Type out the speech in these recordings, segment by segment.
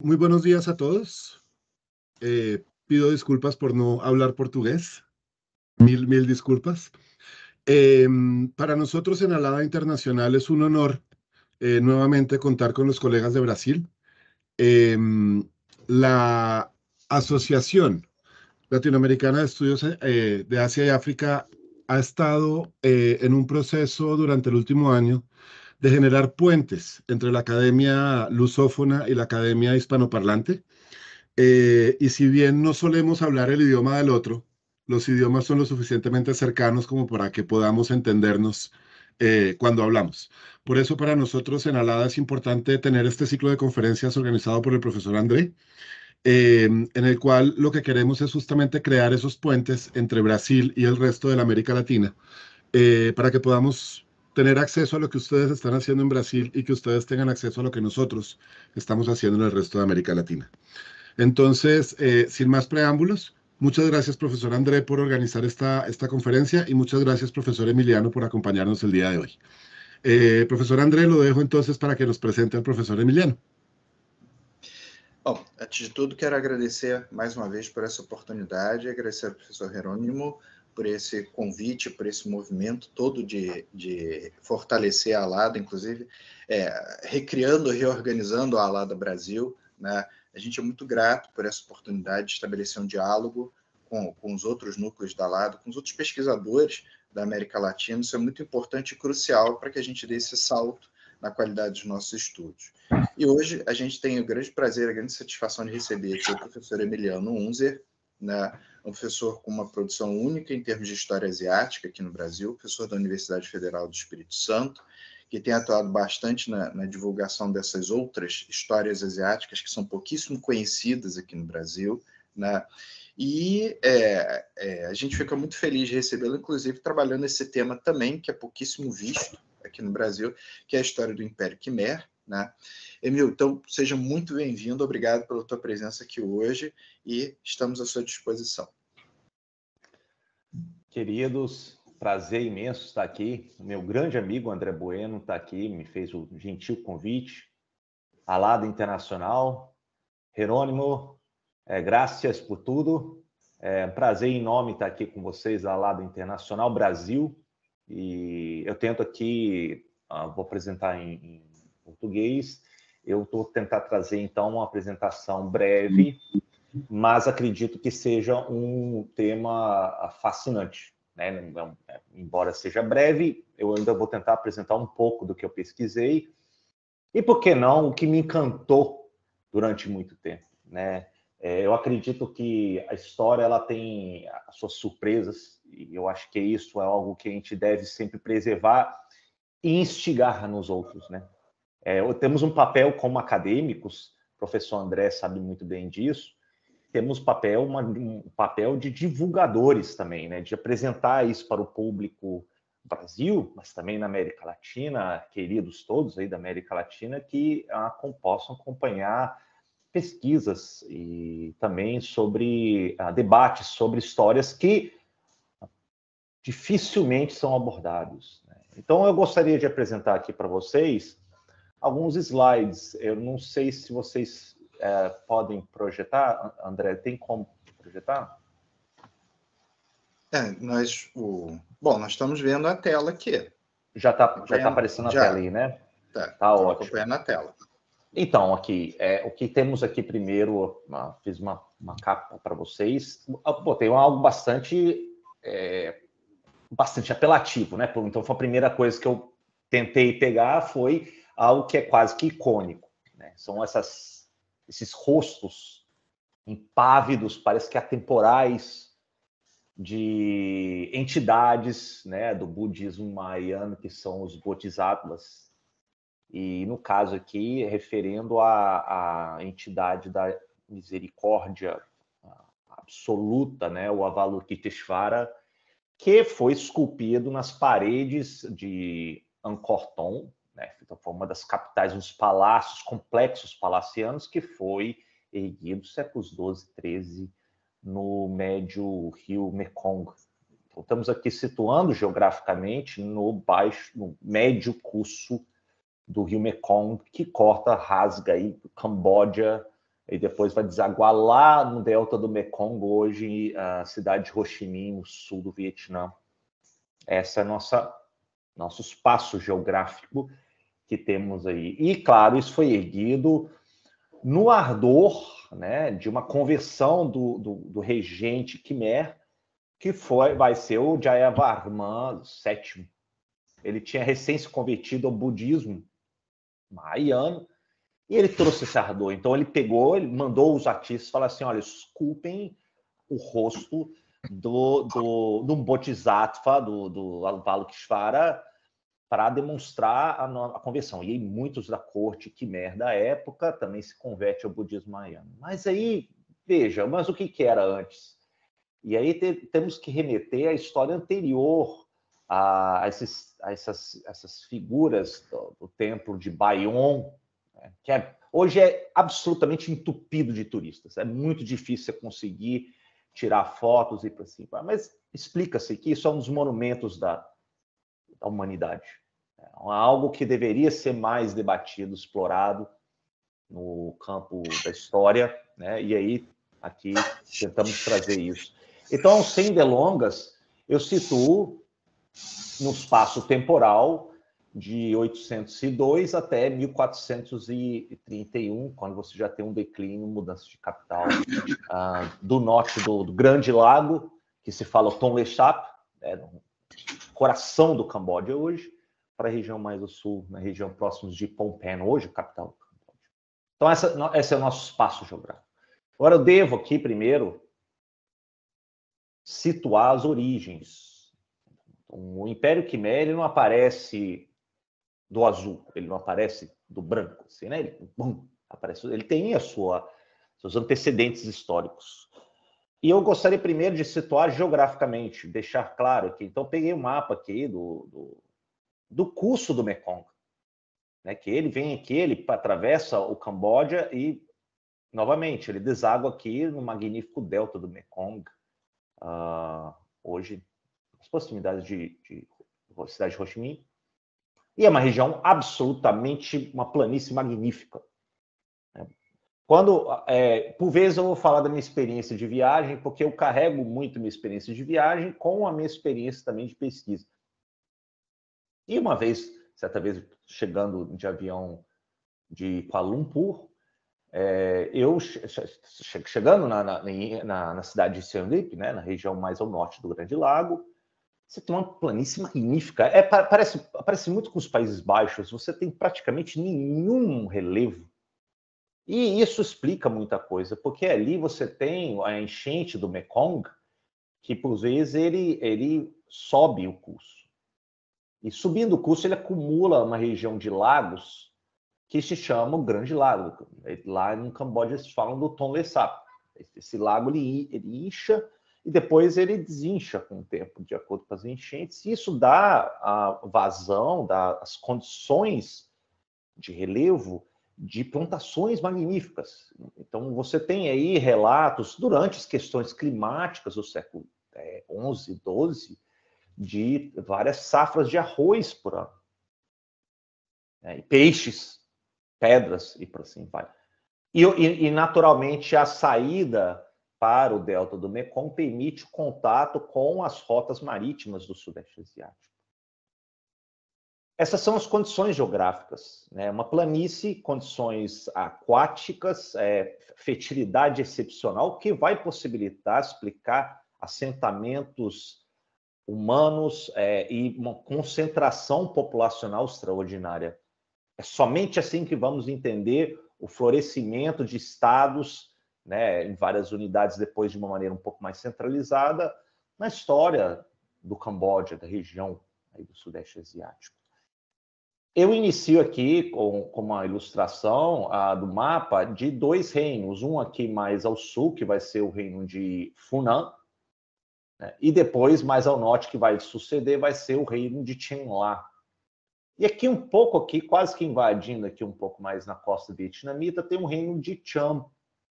Muy buenos días a todos. Pido disculpas por no hablar portugués. Mil disculpas. Para nosotros en Alada Internacional es un honor nuevamente contar con los colegas de Brasil. La Asociación Latinoamericana de Estudios de Asia y África ha estado en un proceso durante el último año de generar puentes entre la academia lusófona y la academia hispanoparlante. Y si bien no solemos hablar el idioma del otro, los idiomas son lo suficientemente cercanos como para que podamos entendernos cuando hablamos. Por eso para nosotros en Alada es importante tener este ciclo de conferencias organizado por el profesor André, en el cual lo que queremos es justamente crear esos puentes entre Brasil y el resto de la América Latina, para que podamos tener acceso a lo que ustedes están haciendo en Brasil y que ustedes tengan acceso a lo que nosotros estamos haciendo en el resto de América Latina. Entonces, sin más preámbulos, muchas gracias, profesor André, por organizar esta conferencia y muchas gracias, profesor Emiliano, por acompañarnos el día de hoy. Profesor André, lo dejo entonces para que nos presente al profesor Emiliano. Bom, antes de tudo, quero agradecer mais uma vez por essa oportunidade, agradecer ao professor Jerônimo por esse convite, por esse movimento todo de fortalecer a Alada, inclusive recriando, reorganizando a Alada Brasil, né? A gente é muito grato por essa oportunidade de estabelecer um diálogo com os outros núcleos da Alada, com os outros pesquisadores da América Latina. Isso é muito importante e crucial para que a gente dê esse salto na qualidade dos nossos estudos. E hoje a gente tem o grande prazer, a grande satisfação de receber aqui o professor Emiliano Unzer, né, um professor com uma produção única em termos de história asiática aqui no Brasil, professor da Universidade Federal do Espírito Santo, que tem atuado bastante na divulgação dessas outras histórias asiáticas que são pouquíssimo conhecidas aqui no Brasil, né? E a gente fica muito feliz de recebê-lo, inclusive trabalhando esse tema também, que é pouquíssimo visto aqui no Brasil, que é a história do Império Quimer, né? Emil, então, seja muito bem-vindo, obrigado pela tua presença aqui hoje e estamos à sua disposição. Queridos, prazer imenso estar aqui. O meu grande amigo André Bueno está aqui, me fez o gentil convite. Alada Internacional, Jerônimo, graças por tudo. É um prazer enorme estar aqui com vocês, Alada Internacional Brasil. E eu tento aqui, vou apresentar em português. Eu estou tentando trazer, então, uma apresentação breve, mas acredito que seja um tema fascinante, né? Embora seja breve, eu ainda vou tentar apresentar um pouco do que eu pesquisei e, por que não, o que me encantou durante muito tempo, né? Eu acredito que a história ela tem as suas surpresas e eu acho que isso é algo que a gente deve sempre preservar e instigar nos outros, né? Temos um papel como acadêmicos, o professor André sabe muito bem disso, temos um papel de divulgadores também, né? De apresentar isso para o público do Brasil, mas também na América Latina, queridos todos aí da América Latina, que possam acompanhar pesquisas e também sobre debates sobre histórias que dificilmente são abordados, né? Então, eu gostaria de apresentar aqui para vocês alguns slides. Eu não sei se vocês podem projetar. André, tem como projetar? Bom, nós estamos vendo a tela aqui. Já está aparecendo a tela aí, né? Tá ótimo. Acompanhando a tela. Então, aqui, o que temos aqui primeiro, fiz uma capa para vocês. Botei algo bastante apelativo, né? Então, foi a primeira coisa que eu tentei pegar, foi algo que é quase que icônico, né? São esses rostos impávidos, parece que atemporais, de entidades, né, do budismo mahayana, que são os bodhisattvas. E, no caso aqui, referendo à entidade da misericórdia absoluta, né, o Avalokiteshvara, que foi esculpido nas paredes de Angkor Thom, né? Então, foi uma das capitais, uns palácios, complexos palacianos, que foi erguido nos séculos XII e XIII, no médio rio Mekong. Então, estamos aqui situando geograficamente no médio curso do rio Mekong, que corta, rasga aí do Camboja e depois vai desaguar lá no delta do Mekong, hoje a cidade de Ho Chi Minh, no sul do Vietnã. Essa é nosso espaço geográfico que temos aí. E, claro, isso foi erguido no ardor, né, de uma conversão do regente Khmer, que vai ser o Jayavarman VII. Ele tinha recém se convertido ao budismo mahayano, e ele trouxe esse ardor. Então ele mandou os artistas falar assim, olha, esculpem o rosto do Bodhisattva, do Avalokiteshvara, para demonstrar a conversão. E aí muitos da corte Khmer da época também se convertem ao budismo mahayano. Mas aí, veja, mas o que era antes? E aí temos que remeter à história anterior a essas figuras do templo de Bayon, né, que hoje é absolutamente entupido de turistas. É muito difícil você conseguir tirar fotos e para cima. Mas explica-se que isso é um dos monumentos da humanidade. É algo que deveria ser mais debatido, explorado no campo da história, né? E aí, aqui, tentamos trazer isso. Então, sem delongas, eu situo no espaço temporal de 802 até 1431, quando você já tem um declínio, mudança de capital do norte do Grande Lago, que se fala Tonle Sap, no coração do Camboja hoje, para a região mais do sul, na região próxima de Phnom Penh, hoje capital do Camboja. Então, esse é o nosso espaço geográfico. Agora, eu devo aqui, primeiro, situar as origens. O Império Khmer, ele não aparece do azul, ele não aparece do branco, assim, né? Ele tem seus antecedentes históricos. E eu gostaria primeiro de situar geograficamente, deixar claro aqui. Então, peguei um mapa aqui do curso do Mekong, né? Que ele vem aqui, ele atravessa o Camboja e, novamente, ele deságua aqui no magnífico delta do Mekong, hoje, as proximidades de cidade de Ho Chi Minh. E é uma região absolutamente, uma planície magnífica. Por vezes eu vou falar da minha experiência de viagem, porque eu carrego muito minha experiência de viagem com a minha experiência também de pesquisa. E uma vez, certa vez, chegando de avião de Kuala Lumpur, eu chegando na cidade de Siem Reap, né, na região mais ao norte do Grande Lago, você tem uma planície magnífica. Parece muito com os Países Baixos, você tem praticamente nenhum relevo. E isso explica muita coisa, porque ali você tem a enchente do Mekong, que por vezes ele sobe o curso. E subindo o curso, ele acumula uma região de lagos que se chama o Grande Lago. Lá no Camboja eles falam do Tonle Sap. Esse lago ele incha e depois ele desincha com o tempo, de acordo com as enchentes. E isso dá a vazão, dá as condições de relevo de plantações magníficas. Então, você tem aí relatos, durante as questões climáticas do século XI, XII, de várias safras de arroz por ano. E peixes, pedras, e por assim vai. E, naturalmente, a saída para o delta do Mekong permite o contato com as rotas marítimas do Sudeste Asiático. Essas são as condições geográficas, né? Uma planície, condições aquáticas, fertilidade excepcional, que vai possibilitar explicar assentamentos humanos e uma concentração populacional extraordinária. É somente assim que vamos entender o florescimento de estados, né, em várias unidades, depois de uma maneira um pouco mais centralizada, na história do Camboja, da região aí do Sudeste Asiático. Eu inicio aqui com uma ilustração do mapa de dois reinos, um aqui mais ao sul, que vai ser o reino de Funan, né, e depois, mais ao norte, que vai suceder, vai ser o reino de Chen-La. E aqui um pouco, quase que invadindo aqui um pouco mais na costa vietnamita, tem um reino de Cham,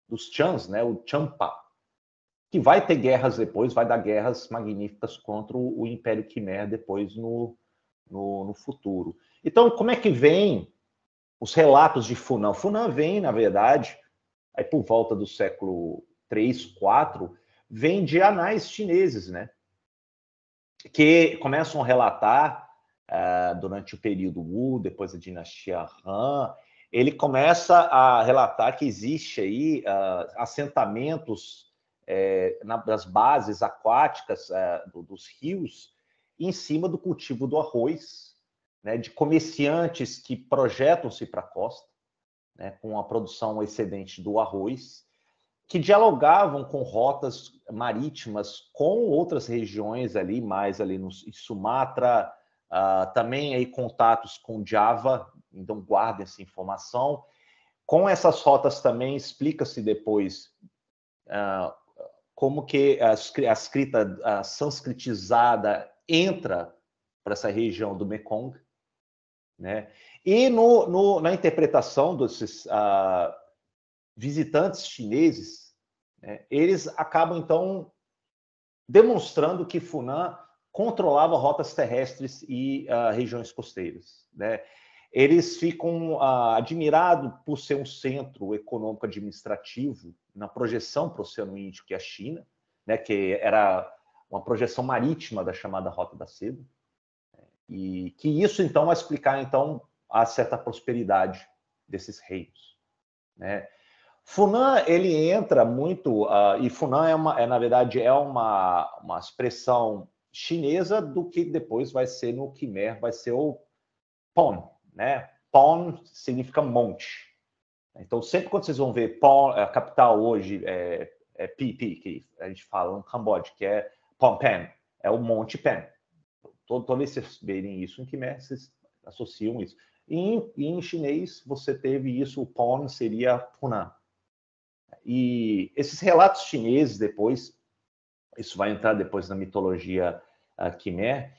dos Chams, né, o Champa, que vai ter guerras depois, vai dar guerras magníficas contra o Império Khmer depois no futuro. Então, como é que vem os relatos de Funan? Funan vem, na verdade, aí por volta do século 3, 4, vem de anais chineses, né? Que começam a relatar durante o período Wu, depois a dinastia Han, ele começa a relatar que existe aí assentamentos nas bases aquáticas dos rios em cima do cultivo do arroz, né, de comerciantes que projetam-se para a costa, né, com a produção excedente do arroz, que dialogavam com rotas marítimas com outras regiões ali, mais ali no Sumatra, também aí contatos com Java, então guardem essa informação. Com essas rotas também explica-se depois como que a escrita sanskritizada entra para essa região do Mekong, né? E na interpretação desses visitantes chineses, né, eles acabam, então, demonstrando que Funan controlava rotas terrestres e regiões costeiras, né? Eles ficam admirados por ser um centro econômico administrativo na projeção para o Oceano Índico e a China, né, que era uma projeção marítima da chamada Rota da Seda, e que isso, então, vai explicar, então, a certa prosperidade desses reinos, né? Funan, ele entra muito, e Funan na verdade, é uma expressão chinesa do que depois vai ser no Khmer, vai ser o Pon, né? Pon significa monte. Então, sempre quando vocês vão ver Pon, a capital hoje é Phi, que a gente fala no Camboja, que é Phnom Penh, é o Monte Pen. Toda vez que vocês verem isso em Khmer, vocês associam isso. E em chinês, você teve isso, o Pon seria Funan. E esses relatos chineses depois, isso vai entrar depois na mitologia Khmer,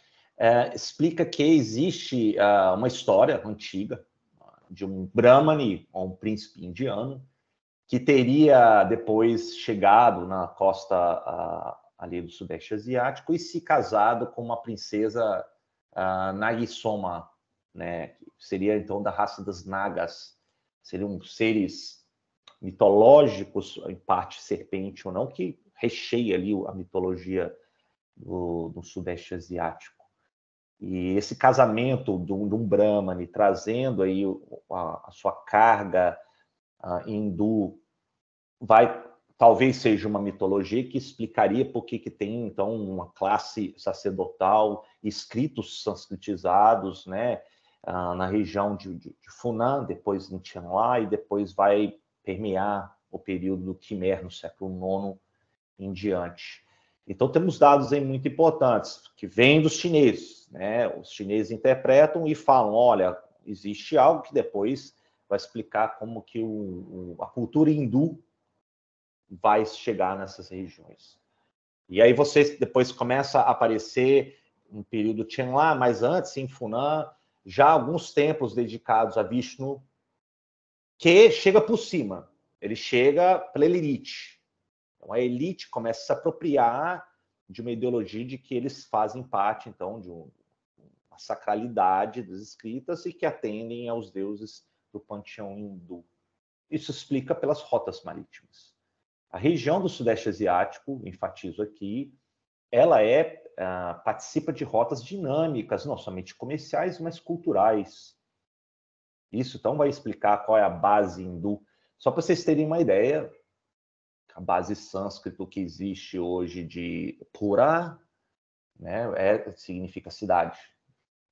explica que existe uma história antiga de um Brahmani, ou um príncipe indiano, que teria depois chegado na costa ali do Sudeste Asiático e se casado com uma princesa Nagisoma, né, que seria então da raça das Nagas, seriam seres mitológicos, em parte serpente ou não, que recheia ali a mitologia do Sudeste Asiático. E esse casamento de um Brahmane trazendo aí a sua carga hindu talvez seja uma mitologia que explicaria por que tem então uma classe sacerdotal, escritos sanskritizados, né, na região de Funan, depois em Tianlai, e depois vai permear o período do Khmer no século IX em diante. Então temos dados aí muito importantes que vêm dos chineses, né? Os chineses interpretam e falam, olha, existe algo que depois vai explicar como que a cultura hindu vai chegar nessas regiões. E aí você depois começa a aparecer no período Tianlai, mas antes em Funan, já alguns templos dedicados a Vishnu, que chega por cima, ele chega pela elite. Então a elite começa a se apropriar de uma ideologia de que eles fazem parte, então, de uma sacralidade das escritas e que atendem aos deuses do panteão hindu. Isso explica pelas rotas marítimas. A região do Sudeste Asiático, enfatizo aqui, ela participa de rotas dinâmicas, não somente comerciais, mas culturais. Isso, então, vai explicar qual é a base hindu. Só para vocês terem uma ideia, a base sânscrito que existe hoje de Pura, né, significa cidade.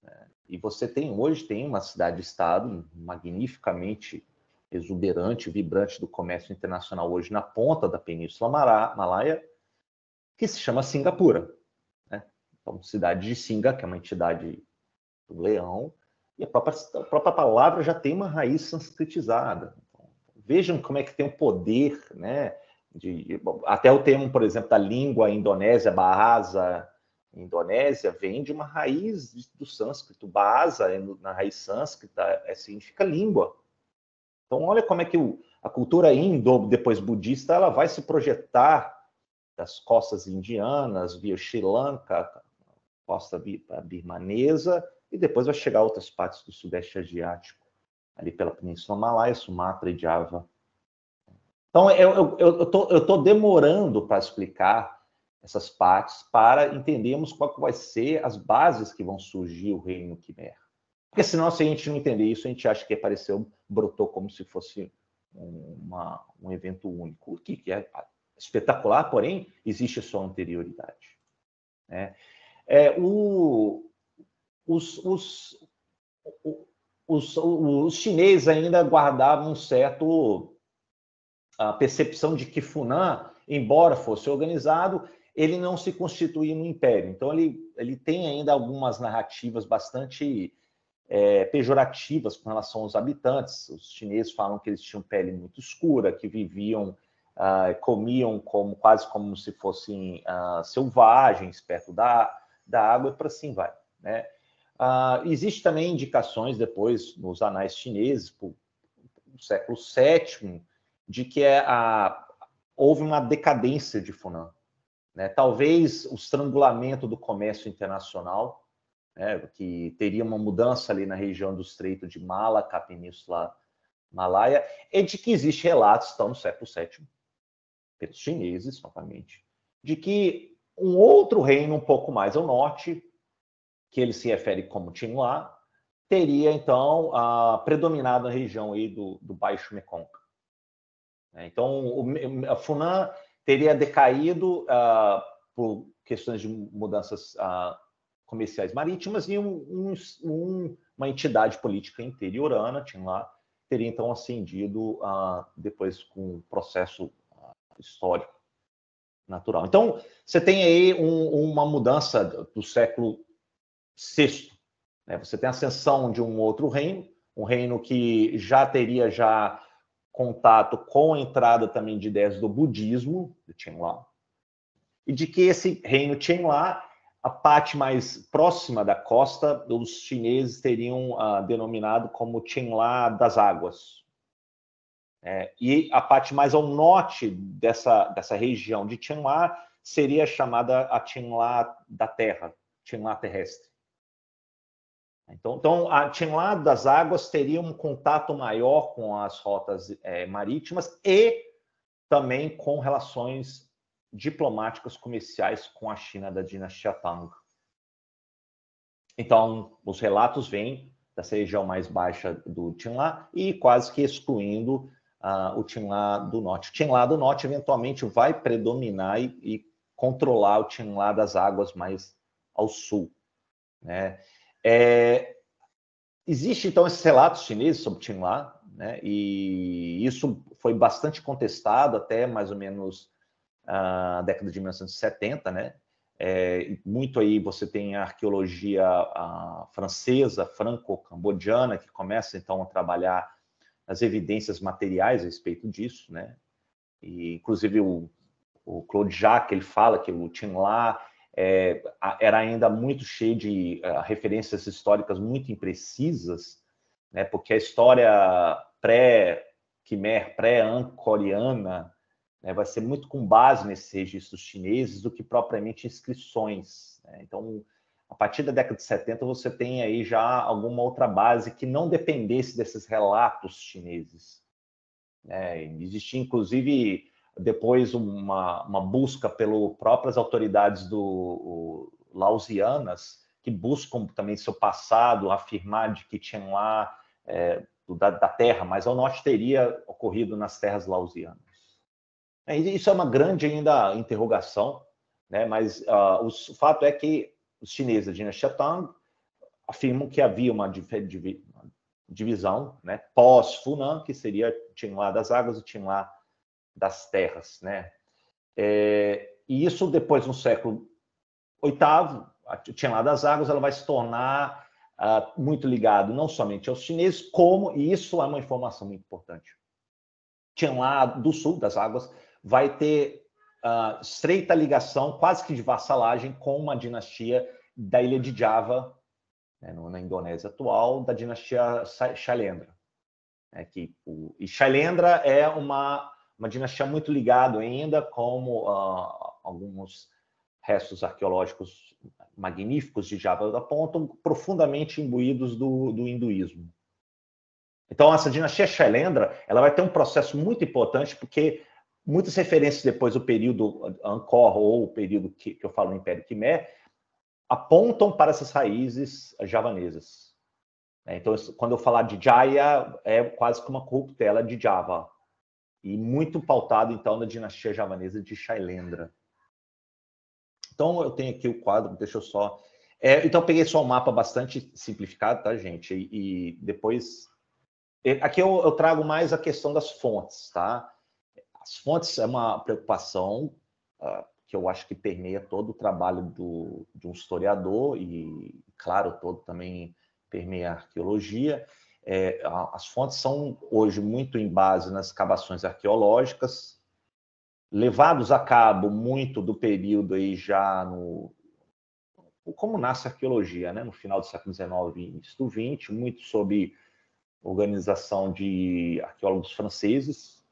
Né? E você hoje tem uma cidade-estado magnificamente exuberante, vibrante do comércio internacional hoje na ponta da Península Malaya, que se chama Singapura. Né? Então, cidade de Singa, que é uma entidade do leão, e a própria palavra já tem uma raiz sanskritizada. Então, vejam como é que tem o poder, né? Até o termo, por exemplo, da língua indonésia, Bahasa, Indonésia, vem de uma raiz do sânscrito. Bahasa, na raiz sânscrita, significa língua. Então, olha como é que a cultura indo, depois budista, ela vai se projetar das costas indianas, via Sri Lanka, costa birmanesa, e depois vai chegar a outras partes do Sudeste Asiático, ali pela Península Malaya, Sumatra e Java. Então, eu tô demorando para explicar essas partes para entendermos qual que vai ser as bases que vão surgir o reino Quimer. Porque senão, se a gente não entender isso, a gente acha que apareceu, brotou como se fosse um evento único, o que é espetacular, porém, existe sua anterioridade. Né? Os chineses ainda guardavam um certo a percepção de que Funan, embora fosse organizado, ele não se constituía no império. Então, ele tem ainda algumas narrativas bastante pejorativas com relação aos habitantes. Os chineses falam que eles tinham pele muito escura, que viviam, comiam quase como se fossem selvagens perto da água, e para assim vai. Né? Existe também indicações depois nos anais chineses, do século VII, de que houve uma decadência de Funan. Né? Talvez o estrangulamento do comércio internacional, né, que teria uma mudança ali na região do Estreito de Malaca, a Península Malaia, e de que existem relatos, estão no século VII, pelos chineses, novamente, de que um outro reino um pouco mais ao norte, que ele se refere como Qinghua, teria, então, predominado na região aí do Baixo Mekong. Então, a Funan teria decaído por questões de mudanças comerciais marítimas e uma entidade política interiorana, Qinghua, teria então ascendido depois com o processo histórico natural. Então, você tem aí uma mudança do século VI. Né? Você tem a ascensão de um outro reino, um reino que já teria contato com a entrada também de ideias do budismo, do Qinghua, e de que esse reino Qinghua, a parte mais próxima da costa, os chineses teriam denominado como Qinghua das Águas. E a parte mais ao norte dessa região de Qinghua seria chamada a Qinghua da Terra, Qinghua terrestre. Então, a Qinghua das Águas teria um contato maior com as rotas marítimas e também com relações diplomáticas comerciais com a China da dinastia Tang. Então, os relatos vêm dessa região mais baixa do Qinghua e quase que excluindo o Qinghua do Norte. O Qinghua do Norte, eventualmente, vai predominar e controlar o Qinghua das Águas mais ao sul. Né? Existem, então, esses relatos chineses sobre Qinghua, né? E isso foi bastante contestado até mais ou menos a década de 1970, né? Muito aí você tem a arqueologia francesa, franco-cambodjana, que começa, então, a trabalhar as evidências materiais a respeito disso, né? E, inclusive, o Claude Jacques, ele fala que o Qinghua era ainda muito cheio de referências históricas muito imprecisas, né, porque a história pré-Khmer, pré-angkoriana, né, vai ser muito com base nesses registros chineses do que propriamente inscrições. Né? Então, a partir da década de 70, você tem aí já alguma outra base que não dependesse desses relatos chineses. Existia, inclusive, depois uma busca pelas próprias autoridades laosianas, que buscam também seu passado, afirmar de que tinham lá da terra, mas ao norte teria ocorrido nas terras laosianas. Isso é uma grande ainda interrogação, né? Mas o fato é que os chineses da dinastia Tang afirmam que havia uma divisão, né, pós-Funan, que seria Qinghua das Águas e Qinghua das Terras. Né? E isso depois, no século VIII, a Qinghua das Águas ela vai se tornar muito ligado não somente aos chineses, como, e isso é uma informação muito importante, Qinghua do Sul, das Águas, vai ter estreita ligação, quase que de vassalagem, com uma dinastia da ilha de Java, na Indonésia atual, da dinastia Shailendra. E Shailendra é uma dinastia muito ligada ainda, como alguns restos arqueológicos magníficos de Java apontam, profundamente imbuídos do hinduísmo. Então, essa dinastia Shailendra, ela vai ter um processo muito importante, porque muitas referências depois do período Angkor, ou o período que eu falo no Império Khmer, apontam para essas raízes javanesas. Então, quando eu falar de Jaya, é quase que uma corruptela de Java. E muito pautado, então, na dinastia javanesa de Shailendra. Então, eu tenho aqui o quadro, deixa eu só... então, eu peguei só um mapa bastante simplificado, tá, gente? E depois... Aqui eu trago mais a questão das fontes, tá? As fontes é uma preocupação que eu acho que permeia todo o trabalho de um historiador e, claro, todo também permeia a arqueologia. As fontes são hoje muito em base nas escavações arqueológicas, levados a cabo muito do período aí já como nasce a arqueologia, né? No final do século XIX e início do XX, muito sob organização de arqueólogos franceses,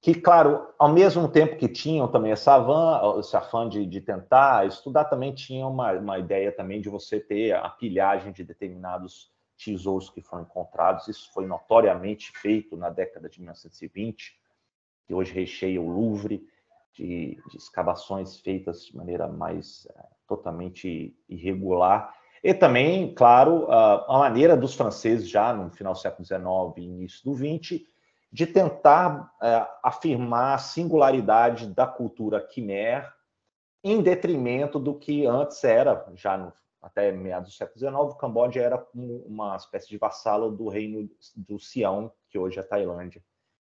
que, claro, ao mesmo tempo que tinham também esse afã de tentar estudar, também tinha uma ideia também de você ter a pilhagem de determinados tesouros que foram encontrados. Isso foi notoriamente feito na década de 1920, que hoje recheia o Louvre, de escavações feitas de maneira mais totalmente irregular. E também, claro, a maneira dos franceses, já no final do século XIX e início do XX, de tentar afirmar a singularidade da cultura Khmer em detrimento do que antes era, já até meados do século XIX, o Camboja era uma espécie de vassalo do reino do Sião, que hoje é a Tailândia.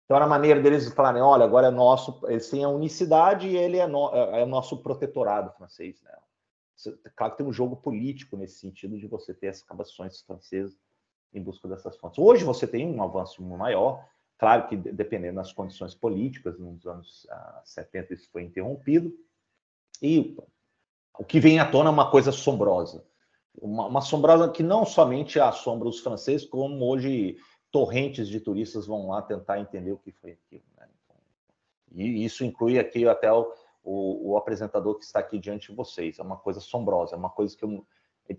Então, era a maneira deles falarem, olha, agora é nosso, eles têm a unicidade e ele é o nosso protetorado francês, né? Claro que tem um jogo político nesse sentido de você ter as escavações francesas em busca dessas fontes. Hoje você tem um avanço maior, claro que dependendo das condições políticas, nos anos 70 isso foi interrompido, e o que vem à tona é uma coisa assombrosa. Uma assombrosa que não somente assombra os franceses, como hoje torrentes de turistas vão lá tentar entender o que foi aquilo, né? E isso inclui aqui até o apresentador que está aqui diante de vocês. É uma coisa assombrosa, é uma coisa que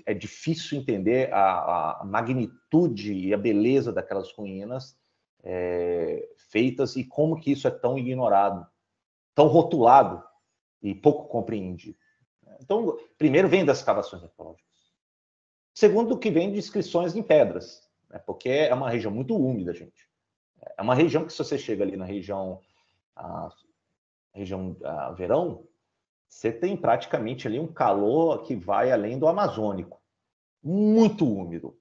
é difícil entender a magnitude e a beleza daquelas ruínas feitas e como que isso é tão ignorado, tão rotulado e pouco compreendido. Então, primeiro vem das escavações arqueológicas. Segundo, que vem de inscrições em pedras, né? Porque é uma região muito úmida, gente. É uma região que, se você chega ali na região verão, você tem praticamente ali um calor que vai além do amazônico. Muito úmido,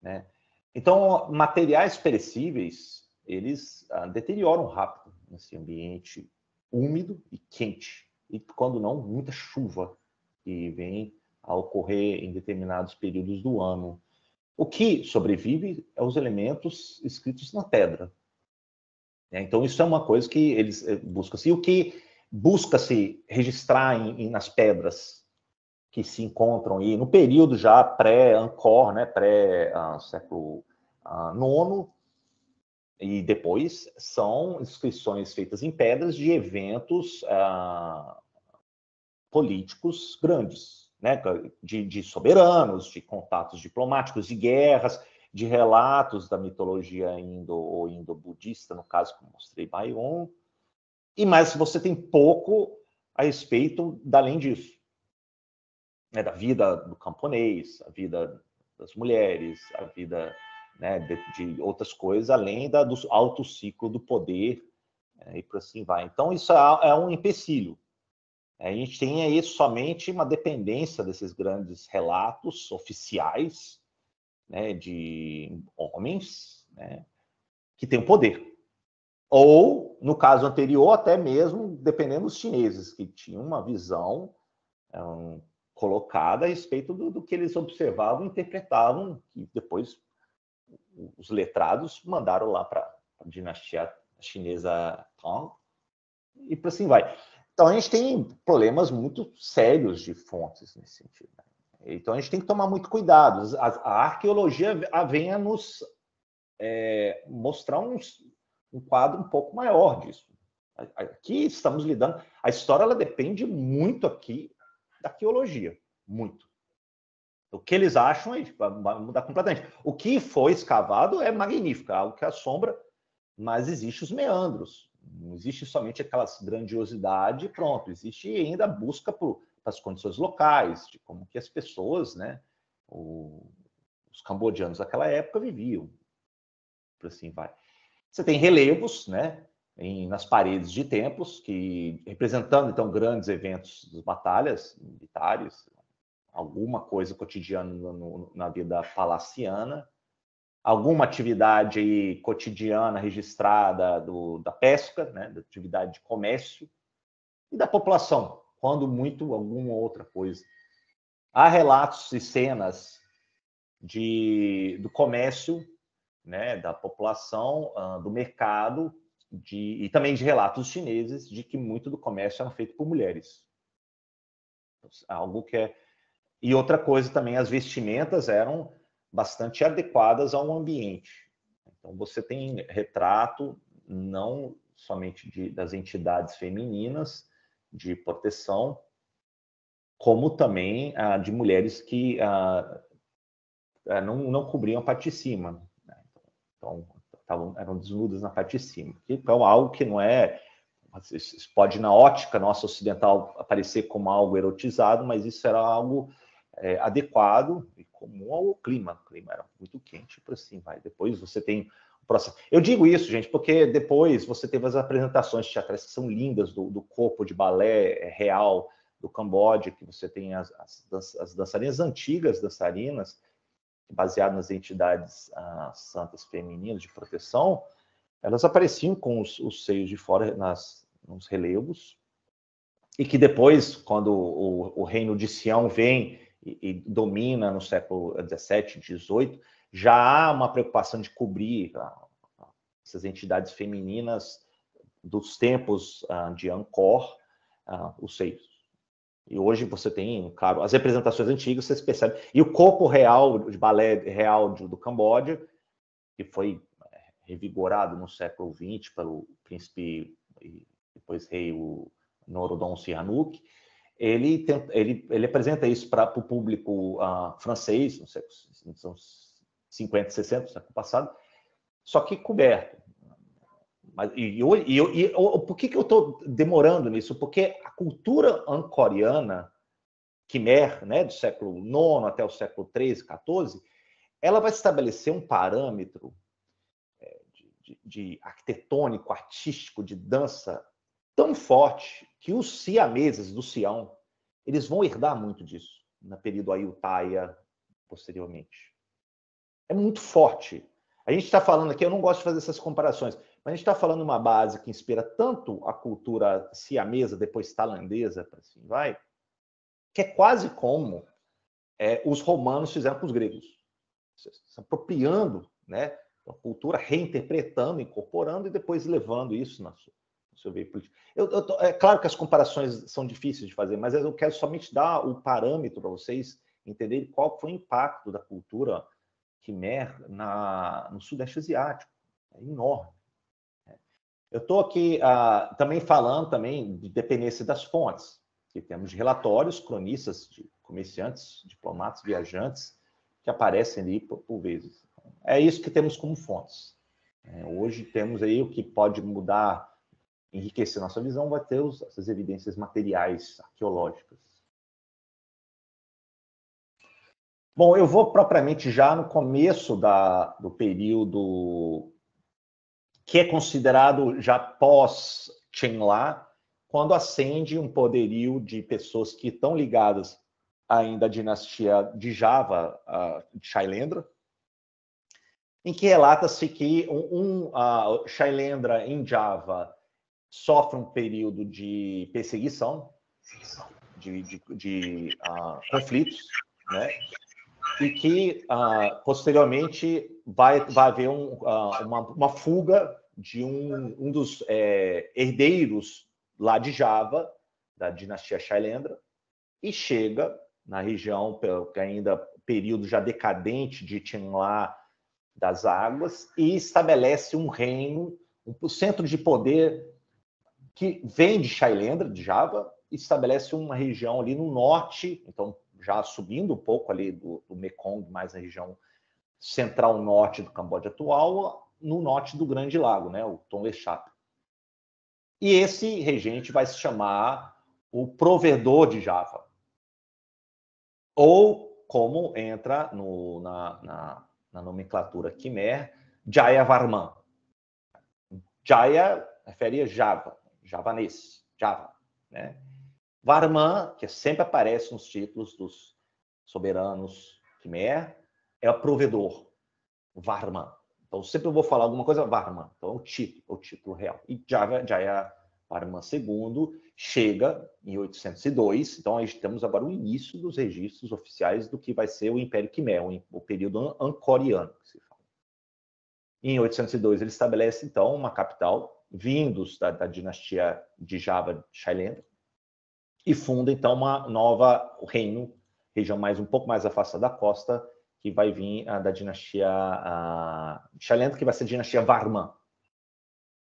né? Então, materiais perecíveis, eles deterioram rápido nesse ambiente úmido e quente. E, quando não, muita chuva que vem a ocorrer em determinados períodos do ano. O que sobrevive é os elementos escritos na pedra. Então, isso é uma coisa que eles buscam. E o que busca-se registrar nas pedras que se encontram aí no período já pré-Angkor, né, pré-século IX, e depois são inscrições feitas em pedras de eventos políticos grandes, né, de soberanos, de contatos diplomáticos, de guerras, de relatos da mitologia ou indo-budista, no caso que eu mostrei Bayon, mas você tem pouco a respeito além disso, né, da vida do camponês, a vida das mulheres, a vida, né, de outras coisas, além do alto ciclo do poder, e por assim vai. Então, isso é um empecilho. A gente tem aí somente uma dependência desses grandes relatos oficiais, né, de homens, né, que têm o poder. Ou, no caso anterior, até mesmo, dependendo dos chineses, que tinham uma visão colocada a respeito do que eles observavam e interpretavam, que depois os letrados mandaram lá para a dinastia chinesa Tang, e por assim vai. Então, a gente tem problemas muito sérios de fontes nesse sentido, né? Então, a gente tem que tomar muito cuidado. A arqueologia vem a nos mostrar um quadro um pouco maior disso. Aqui estamos lidando... A história ela depende muito aqui da arqueologia, muito. O que eles acham vai mudar completamente. O que foi escavado é magnífico, é algo que assombra, mas existem os meandros. Não existe somente aquela grandiosidade, pronto. Existe ainda a busca por as condições locais, de como que as pessoas, né, os cambodianos daquela época viviam. Por assim vai. Você tem relevos, né, nas paredes de templos, que representando então grandes eventos das batalhas militares, alguma coisa cotidiana na vida palaciana, alguma atividade aí cotidiana registrada da pesca, né, da atividade de comércio, e da população, quando muito alguma outra coisa. Há relatos e cenas do comércio, né, da população, do mercado, e também de relatos chineses de que muito do comércio era feito por mulheres. Algo que é... E outra coisa também, as vestimentas eram bastante adequadas ao ambiente. Então, você tem retrato não somente das entidades femininas de proteção, como também de mulheres que não cobriam a parte de cima. Né? Então, eram desnudas na parte de cima. Então, algo que não é... Isso pode, na ótica nossa ocidental, aparecer como algo erotizado, mas isso era algo adequado e comum ao clima. O clima era muito quente, por assim vai. Depois você tem o processo. Eu digo isso, gente, porque depois você teve as apresentações teatrais que são lindas do corpo de balé real do Camboja, que você tem as dançarinas antigas, dançarinas, baseadas nas entidades santas femininas de proteção, elas apareciam com os seios de fora nos relevos, e que depois, quando o reino de Sião vem e domina no século XVII, XVIII, já há uma preocupação de cobrir essas entidades femininas dos tempos de Angkor, os seios. E hoje você tem, claro, as representações antigas, vocês percebem. E o corpo real, de balé real do Camboja, que foi revigorado no século XX pelo príncipe e depois rei Norodom Sihanouk, ele apresenta isso para o público francês, nos séculos 50, 60, século passado, só que coberto. Mas, por que eu estou demorando nisso? Porque a cultura ancoriana, Khmer, né, do século IX até o século XIII, XIV, ela vai estabelecer um parâmetro de arquitetônico, artístico, de dança tão forte que os siameses do Sião, eles vão herdar muito disso no período Ayutthaya, posteriormente. É muito forte. A gente está falando aqui, eu não gosto de fazer essas comparações, mas a gente está falando de uma base que inspira tanto a cultura siamesa, depois tailandesa, para assim vai, que é quase como os romanos fizeram com os gregos. Se apropriando, né, a cultura, reinterpretando, incorporando e depois levando isso no seu veio político. É claro que as comparações são difíceis de fazer, mas eu quero somente dar o parâmetro para vocês entenderem qual foi o impacto da cultura Khmer no Sudeste Asiático. É enorme. Eu estou aqui também falando de dependência das fontes, que temos de relatórios, cronistas de comerciantes, diplomatas, viajantes, que aparecem ali por vezes. É isso que temos como fontes. Hoje temos aí o que pode mudar, enriquecer nossa visão, vai ter essas evidências materiais, arqueológicas. Bom, eu vou propriamente já no começo do período que é considerado já pós-Chenla, quando ascende um poderio de pessoas que estão ligadas ainda à dinastia de Java, de Shailendra, em que relata-se que Shailendra em Java sofre um período de perseguição, de conflitos, né? E que posteriormente vai haver uma fuga de um dos herdeiros lá de Java, da dinastia Shailendra, e chega na região, ainda período já decadente de Chenla das Águas, e estabelece um reino, um centro de poder que vem de Shailendra, de Java, e estabelece uma região ali no norte, então já subindo um pouco ali do Mekong, mais na região central-norte do Camboja atual, no norte do Grande Lago, né, o Tonle Sap. E esse regente vai se chamar o provedor de Java. Ou, como entra na nomenclatura Khmer, Jayavarman. Jaya refere a Java, javanês, Java, né? Varman, que sempre aparece nos títulos dos soberanos Khmer, é o provedor, Varman. Então, sempre eu vou falar alguma coisa, Varman. Então, o título real. E Jayavarman II chega em 802, então aí temos agora o início dos registros oficiais do que vai ser o Império Khmer, o período angkoriano, que se fala. Em 802, ele estabelece, então, uma capital, vindos da dinastia de Java, Shailendra, e funda, então, uma nova reino, região um pouco mais afastada da costa, que vai vir da dinastia Shailendra, que vai ser a dinastia Varman.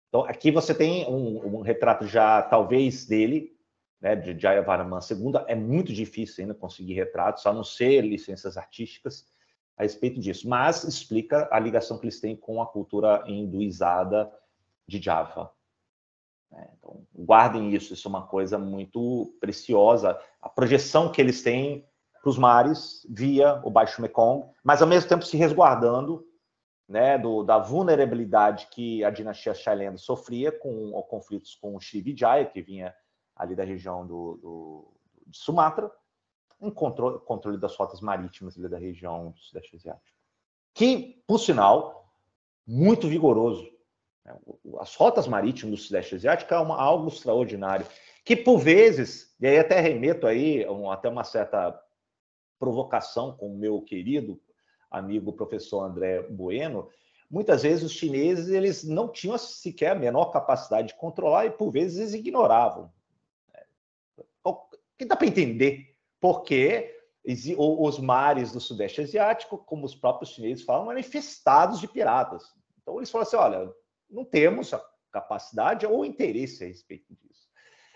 Então, aqui você tem um retrato já, talvez, dele, né, de Jayavarman II. É muito difícil ainda conseguir retratos, a não ser licenças artísticas a respeito disso. Mas explica a ligação que eles têm com a cultura hinduizada de Java. Então, guardem isso, isso é uma coisa muito preciosa. A projeção que eles têm para os mares via o Baixo Mekong, mas ao mesmo tempo se resguardando, né, da vulnerabilidade que a dinastia Shailendra sofria com conflitos com o Srivijaya, que vinha ali da região de Sumatra, em controle das rotas marítimas da região do Sudeste Asiático. Que, por sinal, muito vigoroso. As rotas marítimas do Sudeste Asiático é algo extraordinário, que por vezes, e aí até remeto aí até uma certa provocação com o meu querido amigo professor André Bueno, muitas vezes os chineses eles não tinham sequer a menor capacidade de controlar e por vezes eles ignoravam. O que dá para entender? Porque os mares do Sudeste Asiático, como os próprios chineses falam, eram infestados de piratas. Então eles falaram assim, olha, não temos a capacidade ou interesse a respeito disso.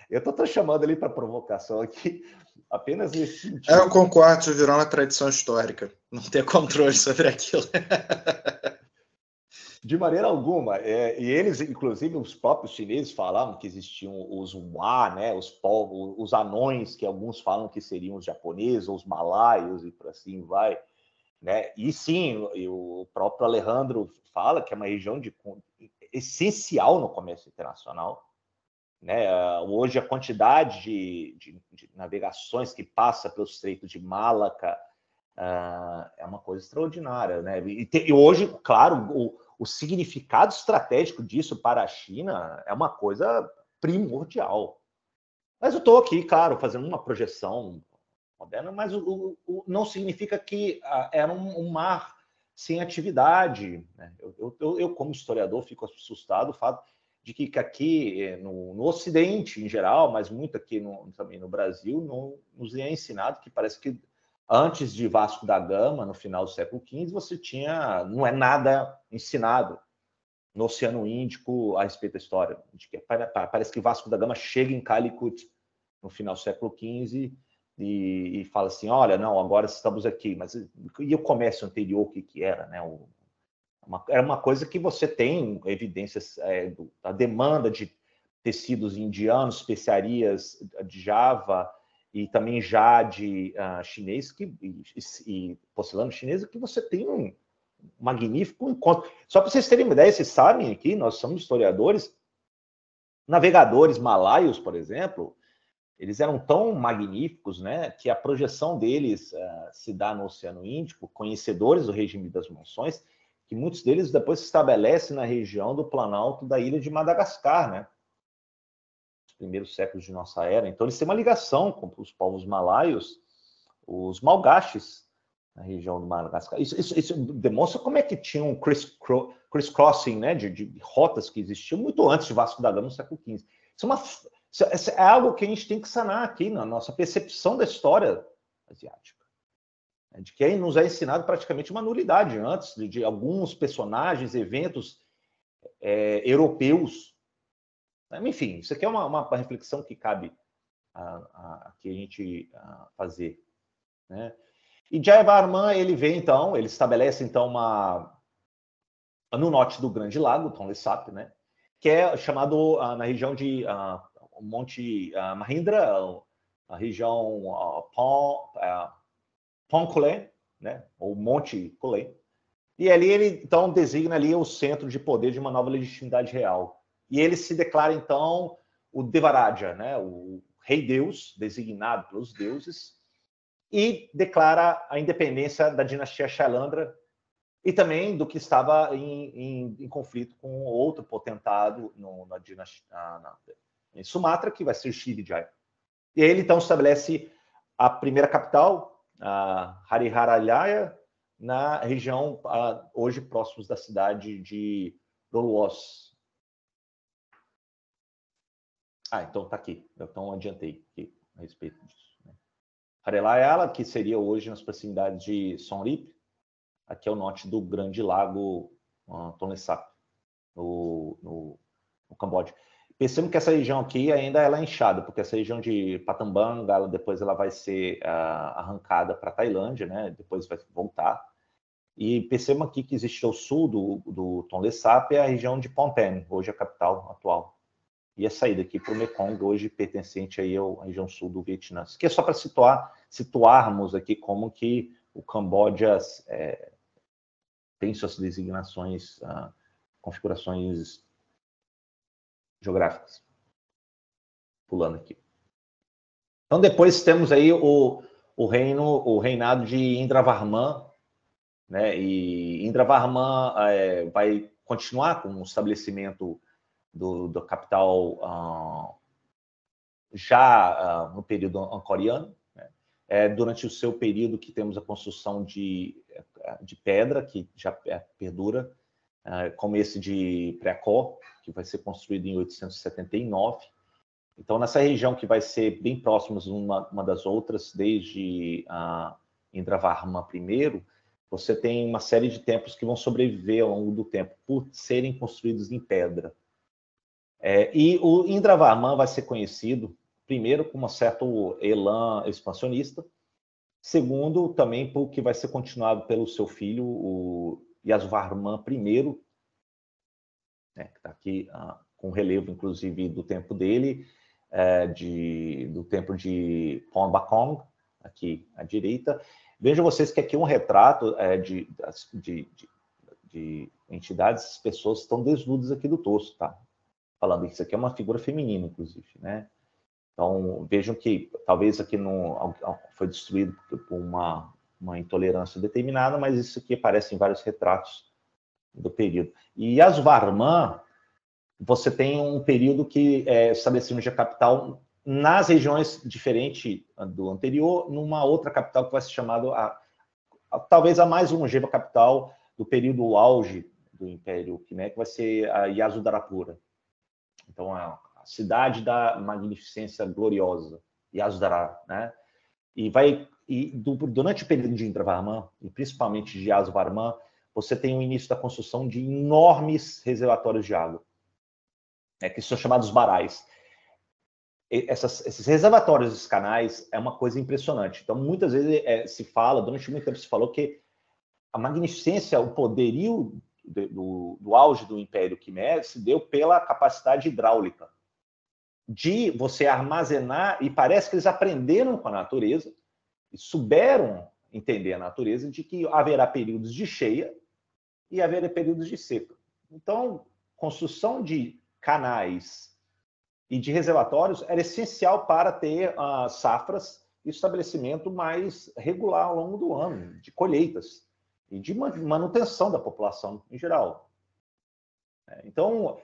Eu estou chamando ali para provocação aqui, apenas nesse sentido. Eu concordo, isso virou uma tradição histórica, não ter controle sobre aquilo. De maneira alguma. E eles, inclusive, os próprios chineses falavam que existiam os Hua, né, os povos, os anões, que alguns falam que seriam os japoneses, ou os malaios, e por assim vai. Né? E sim, o próprio Alejandro fala que é uma região essencial no comércio internacional. Né? Hoje, a quantidade de navegações que passa pelo Estreito de Malaca é uma coisa extraordinária. Né? E hoje, claro, o significado estratégico disso para a China é uma coisa primordial. Mas eu estou aqui, claro, fazendo uma projeção moderna, mas não significa que era um mar sem atividade. Né? Eu, como historiador, fico assustado do fato de que aqui no Ocidente, em geral, mas muito aqui também no Brasil, nos é ensinado que parece que antes de Vasco da Gama, no final do século XV, não é nada ensinado no Oceano Índico a respeito da história. Parece que Vasco da Gama chega em Calicut no final do século XV e fala assim, olha, não, agora estamos aqui. Mas e o comércio anterior, o que era? Né? Era uma coisa que você tem evidências da demanda de tecidos indianos, especiarias de Java, e também jade chinês e porcelana chinesa, que você tem um magnífico encontro. Só para vocês terem uma ideia, vocês sabem aqui, nós somos historiadores, navegadores malaios, por exemplo, eles eram tão magníficos, né, que a projeção deles se dá no Oceano Índico, conhecedores do regime das monções, que muitos deles depois se estabelecem na região do Planalto da ilha de Madagascar, né? Primeiros séculos de nossa era. Então, eles têm uma ligação com os povos malaios, os malgaches, na região do Madagascar. Isso demonstra como é que tinha um criss-crossing, né, de rotas que existiam muito antes de Vasco da Gama, no século XV. Isso é algo que a gente tem que sanar aqui na nossa percepção da história asiática. De que nos é ensinado praticamente uma nulidade antes de alguns personagens, eventos europeus. Enfim, isso aqui é uma reflexão que cabe a gente fazer. né? E Jayavarman, ele vem, então, ele estabelece, então, no norte do Grande Lago, Tonle Sap, né? Que é chamado, na região de Monte Mahindra, a região Phongkhole, né? Ou Monte Khole. E ali ele, então, designa ali o centro de poder de uma nova legitimidade real. E ele se declara, então, o Devaraja, né? O rei-deus, designado pelos deuses, e declara a independência da dinastia Shailandra e também do que estava em conflito com outro potentado na dinastia, em Sumatra, que vai ser Srivijaya. E ele, então, estabelece a primeira capital, Hariharalaya, na região, hoje, próximos da cidade de Dolores. Então está aqui. Então adiantei aqui a respeito disso. Hariharalaya, que seria hoje nas proximidades de Sonrip, aqui ao norte do Grande Lago Tonle Sap, no Camboja. Percebam que essa região aqui ainda ela é inchada, porque essa região de Patambanga, depois ela vai ser arrancada para a Tailândia, né? Depois vai voltar. E percebam aqui que existe ao sul do Tonle Sap a região de Phnom Penh, hoje a capital atual. E a saída aqui para o Mekong, hoje pertencente aí à região sul do Vietnã. Isso aqui é só para situarmos aqui como que o Camboja tem suas designações, configurações geográficas. Pulando aqui. Então depois temos aí o reinado de Indravarman, né? E Indravarman vai continuar com o estabelecimento da capital já no período angkoriano, né? Durante o seu período que temos a construção de pedra, que já perdura, como esse de Preakor, que vai ser construído em 879. Então, nessa região que vai ser bem próximas uma das outras, desde Indravarman I, você tem uma série de templos que vão sobreviver ao longo do tempo, por serem construídos em pedra. E o Indravarman vai ser conhecido, primeiro, com um certo elan expansionista, segundo, também porque vai ser continuado pelo seu filho, o Yasovarman I, né, que está aqui com relevo, inclusive, do tempo dele, do templo de Phom Bakong, aqui à direita. Vejam vocês que aqui é um retrato de entidades, as pessoas estão desnudas aqui do torso, tá? Falando isso aqui é uma figura feminina, inclusive, né? Então, vejam que talvez aqui foi destruído por uma intolerância determinada, mas isso aqui aparece em vários retratos do período. E Yasovarman, você tem um período que estabelecimento de capital nas regiões diferentes do anterior, numa outra capital que vai ser chamada, talvez a mais longeva capital do período auge do Império Khmer, que vai ser a Yasodharapura. Então, a cidade da magnificência gloriosa, Yasodhara, né? Durante o período de Indravarman, e principalmente de Yasovarman, você tem o início da construção de enormes reservatórios de água, que são chamados barais. Esses reservatórios, esses canais, é uma coisa impressionante. Então, muitas vezes se fala, durante muito tempo se falou que a magnificência, o poderio do auge do Império Khmer se deu pela capacidade hidráulica de você armazenar, e parece que eles aprenderam com a natureza e souberam entender a natureza de que haverá períodos de cheia e haverá períodos de seca. Então, construção de canais e de reservatórios era essencial para ter safras e estabelecimento mais regular ao longo do ano, de colheitas e de manutenção da população em geral. Então,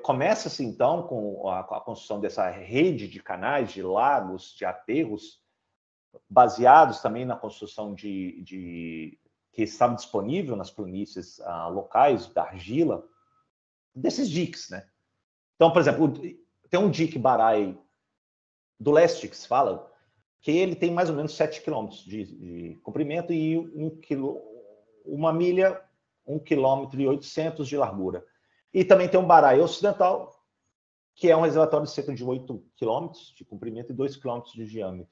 começa-se, então, com a construção dessa rede de canais, de lagos, de aterros, baseados também na construção que estava disponível nas planícies locais, da argila, desses diques, né? Então, por exemplo, tem um dique Barai do leste que se fala, que ele tem mais ou menos 7 quilômetros de comprimento e 1 milha, 1,8 km de largura. E também tem um Barai ocidental, que é um reservatório de cerca de 8 quilômetros de comprimento e 2 quilômetros de diâmetro.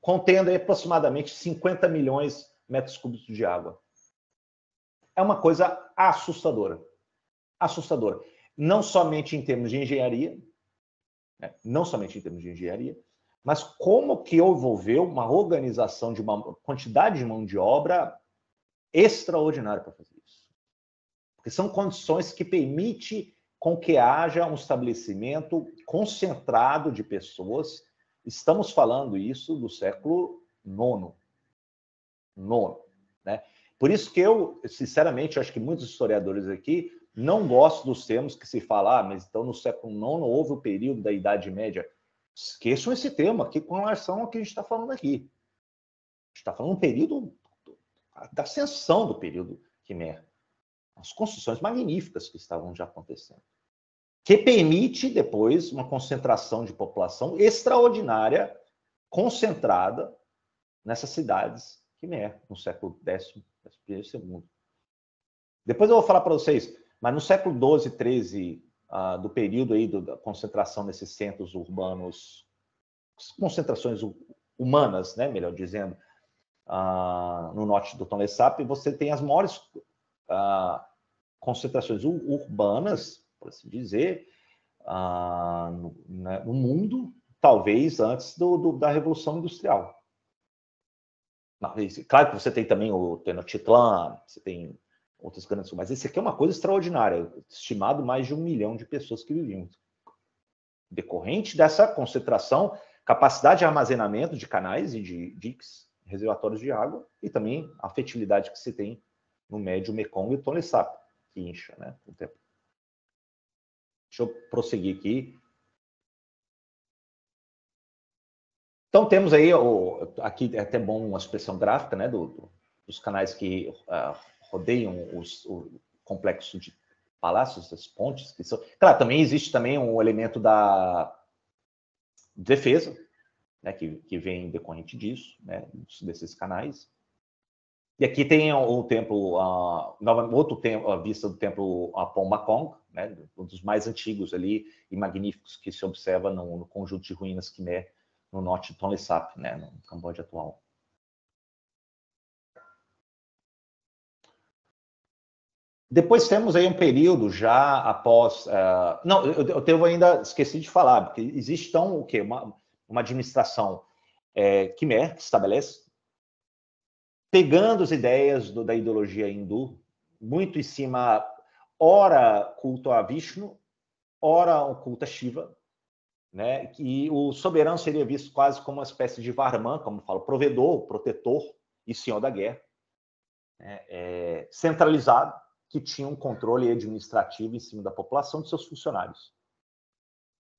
contendo aí aproximadamente 50 milhões de metros cúbicos de água. É uma coisa assustadora. Assustadora. Não somente em termos de engenharia, né? Não somente em termos de engenharia, mas como que envolveu uma organização de uma quantidade de mão de obra extraordinária para fazer isso. Porque são condições que permitem com que haja um estabelecimento concentrado de pessoas. Estamos falando isso do século IX. Né? Por isso que eu, sinceramente, acho que muitos historiadores aqui não gostam dos termos que se fala, mas então no século IX houve o período da Idade Média. Esqueçam esse termo aqui com relação ao que a gente está falando aqui. A gente está falando um período da ascensão do período Quimer. As construções magníficas que estavam já acontecendo. Que permite depois uma concentração de população extraordinária, concentrada nessas cidades Quimer, no século X, I e II. Depois eu vou falar para vocês, mas no século XII, XIII, do período aí da concentração nesses centros urbanos, concentrações humanas, né, melhor dizendo, no norte do Tonlé Sap, você tem as maiores concentrações urbanas, por assim dizer, no mundo, talvez antes da Revolução Industrial. Claro que você tem também o Tenochtitlan, você tem outras grandes, mas esse aqui é uma coisa extraordinária, estimado mais de 1 milhão de pessoas que viviam. Decorrente dessa concentração, capacidade de armazenamento de canais e de diques, reservatórios de água, e também a fertilidade que se tem no médio Mekong e Tonlé Sap, que incha, né, com o tempo. Deixa eu prosseguir aqui. Então temos aí, aqui é até bom uma expressão gráfica, né, dos canais que rodeiam o complexo de palácios, das pontes, que são... Claro, também existe também um elemento da defesa, né, que vem decorrente disso, né, desses canais. E aqui tem o templo, outro templo, a vista do templo Apom Bakong, né, um dos mais antigos ali e magníficos que se observa no conjunto de ruínas Khmer, no norte de Tonlé Sap, né, no Camboja atual. Depois temos aí um período já após... não, eu ainda esqueci de falar, porque existe então o quê? Uma administração Khmer que estabelece, pegando as ideias da ideologia hindu, muito em cima, ora culto a Vishnu, ora o culto a Shiva, né? E o soberano seria visto quase como uma espécie de Varman, como falo, provedor, protetor e senhor da guerra, né? Centralizado, que tinha um controle administrativo em cima da população de seus funcionários,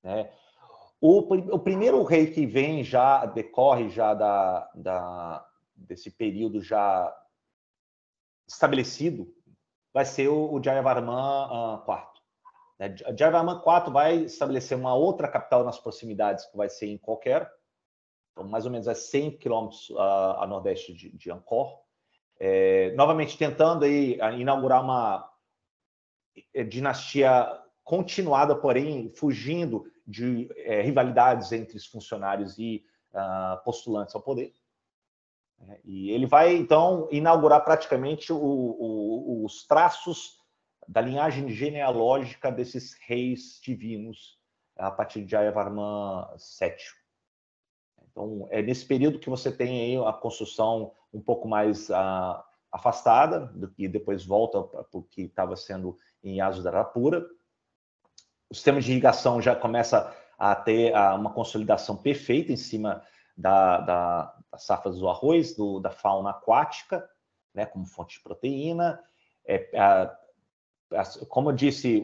né? O primeiro rei que vem já, decorre já desse período já estabelecido, vai ser o Jayavarman IV. Jayavarman IV vai estabelecer uma outra capital nas proximidades, que vai ser em Kokera, então mais ou menos a 100 quilômetros a nordeste de Angkor, novamente tentando aí inaugurar uma dinastia continuada, porém fugindo de rivalidades entre os funcionários e postulantes ao poder. E ele vai, então, inaugurar praticamente os traços da linhagem genealógica desses reis divinos a partir de Jayavarman VII. Então, é nesse período que você tem aí a construção um pouco mais afastada, do que depois volta para o que estava sendo em Yasodharapura. O sistema de irrigação já começa a ter uma consolidação perfeita em cima das safras do arroz, da fauna aquática, né, como fonte de proteína. Como eu disse,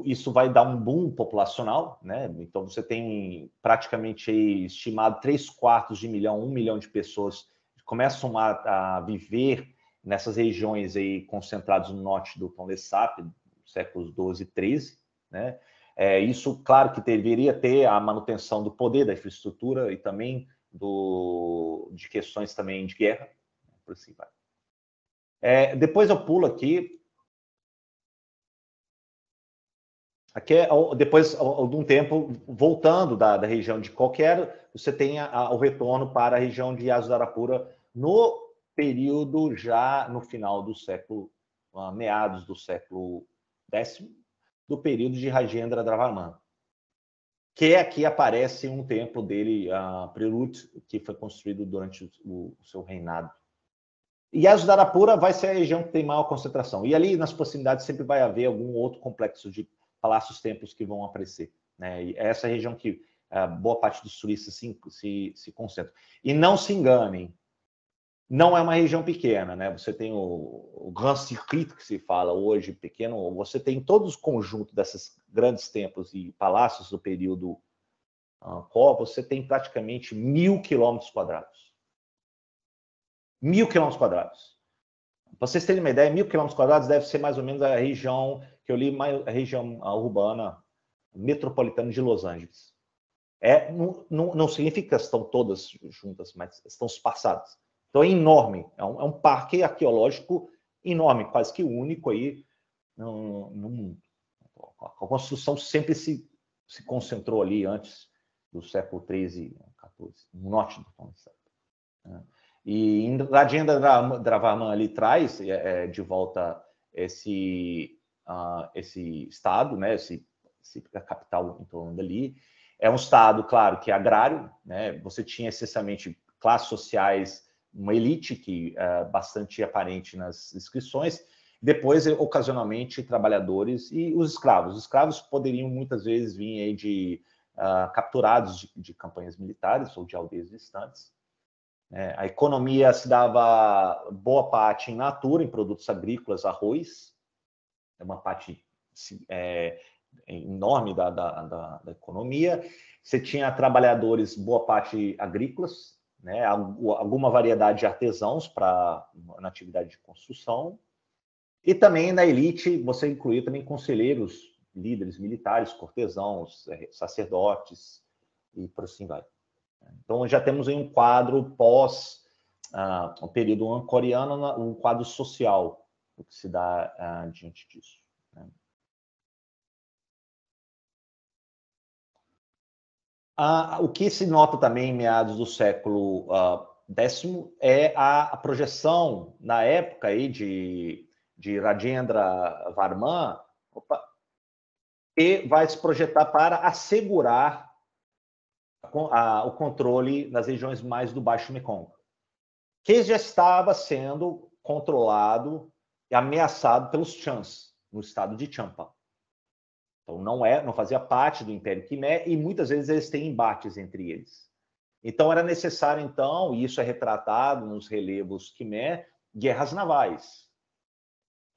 isso vai dar um boom populacional, né? Então você tem praticamente aí, estimado 3/4 de milhão, 1 milhão de pessoas que começam a viver nessas regiões aí concentradas no norte do Tonlé Sap, séculos XII e XIII, né? Isso, claro, que deveria ter a manutenção do poder, da infraestrutura e também de questões também de guerra, por assim vai. Depois eu pulo aqui. Aqui depois de um tempo, voltando da região de Qualquer, você tem o retorno para a região de Aço de Arapura no período já no final do século, meados do século X, do período de Rajendra Dravarman, que aqui aparece um templo dele, Prelut, que foi construído durante o seu reinado. E Aço de Arapura vai ser a região que tem maior concentração. E ali nas proximidades sempre vai haver algum outro complexo de palácios, templos que vão aparecer, né? E é essa região que boa parte dos turistas se concentra. E não se enganem, não é uma região pequena, né? Você tem o Grand Circuit, que se fala hoje, pequeno, você tem todo o conjunto desses grandes templos e palácios do período Angkor, você tem praticamente 1.000 quilômetros quadrados. 1.000 quilômetros quadrados. Para vocês terem uma ideia, 1.000 quilômetros quadrados deve ser mais ou menos a região que eu li, a região urbana metropolitana de Los Angeles. Não significa que estão todas juntas, mas estão espaçadas. Então é enorme, é um parque arqueológico enorme, quase que único aí no mundo. A construção sempre se concentrou ali antes do século XIII e XIV, no norte do Tonle Sap. E Rajendra Dravarman ali traz de volta esse estado, né, a capital em torno dali. É um estado, claro, que é agrário, né? Você tinha essencialmente classes sociais, uma elite que é bastante aparente nas inscrições, depois, ocasionalmente, trabalhadores e os escravos. Os escravos poderiam muitas vezes vir aí capturados de campanhas militares ou de aldeias distantes. A economia se dava boa parte in natura, em produtos agrícolas, arroz, é uma parte enorme da economia. Você tinha trabalhadores, boa parte agrícolas, né? Alguma variedade de artesãos na atividade de construção. E também na elite você incluía também conselheiros, líderes militares, cortesãos, sacerdotes e por assim vai. Então já temos aí um quadro pós o período angkoriano, um quadro social, o que se dá diante disso. Né? O que se nota também em meados do século X é a projeção, na época aí de Rajendra Varman, que vai se projetar para assegurar o controle das regiões mais do Baixo Mekong, que já estava sendo controlado e ameaçado pelos Chans, no estado de Champa. Então, não fazia parte do Império Khmer e muitas vezes eles têm embates entre eles. Então, era necessário, então, e isso é retratado nos relevos Khmer, guerras navais.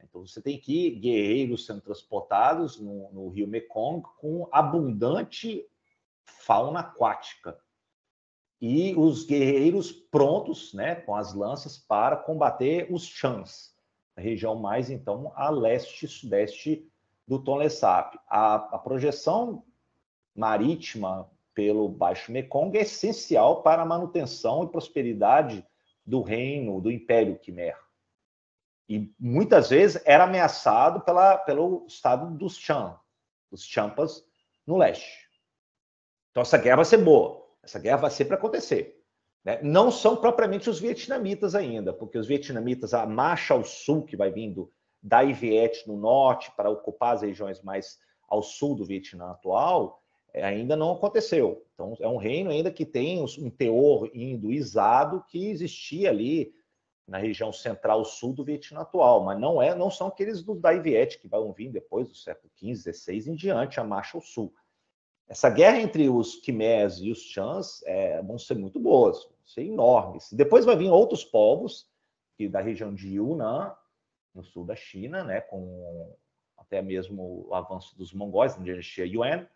Então, você tem aqui guerreiros sendo transportados no rio Mekong com abundante fauna aquática. E os guerreiros prontos, né, com as lanças, para combater os Chans, a região mais, então, a leste e sudeste do Tonle Sap. A projeção marítima pelo Baixo Mekong é essencial para a manutenção e prosperidade do reino, do Império Khmer. E muitas vezes era ameaçado pelo estado dos Chan, dos Champas, no leste. Então essa guerra vai ser boa, essa guerra vai ser para acontecer. Né? Não são propriamente os vietnamitas ainda, porque os vietnamitas, a marcha ao sul que vai vindo da Viet no norte para ocupar as regiões mais ao sul do Vietnã atual, ainda não aconteceu. Então é um reino ainda que tem um teor hinduizado que existia ali na região central-sul do Vietnã atual, mas não são aqueles do Dai Viet que vão vir depois do século XV, XVI em diante, a marcha ao sul. Essa guerra entre os Khmers e os Chans vão ser muito boas, vão ser enormes. Depois vai vir outros povos da região de Yunnan, no sul da China, né, com até mesmo o avanço dos mongóis, na dinastia Yuan,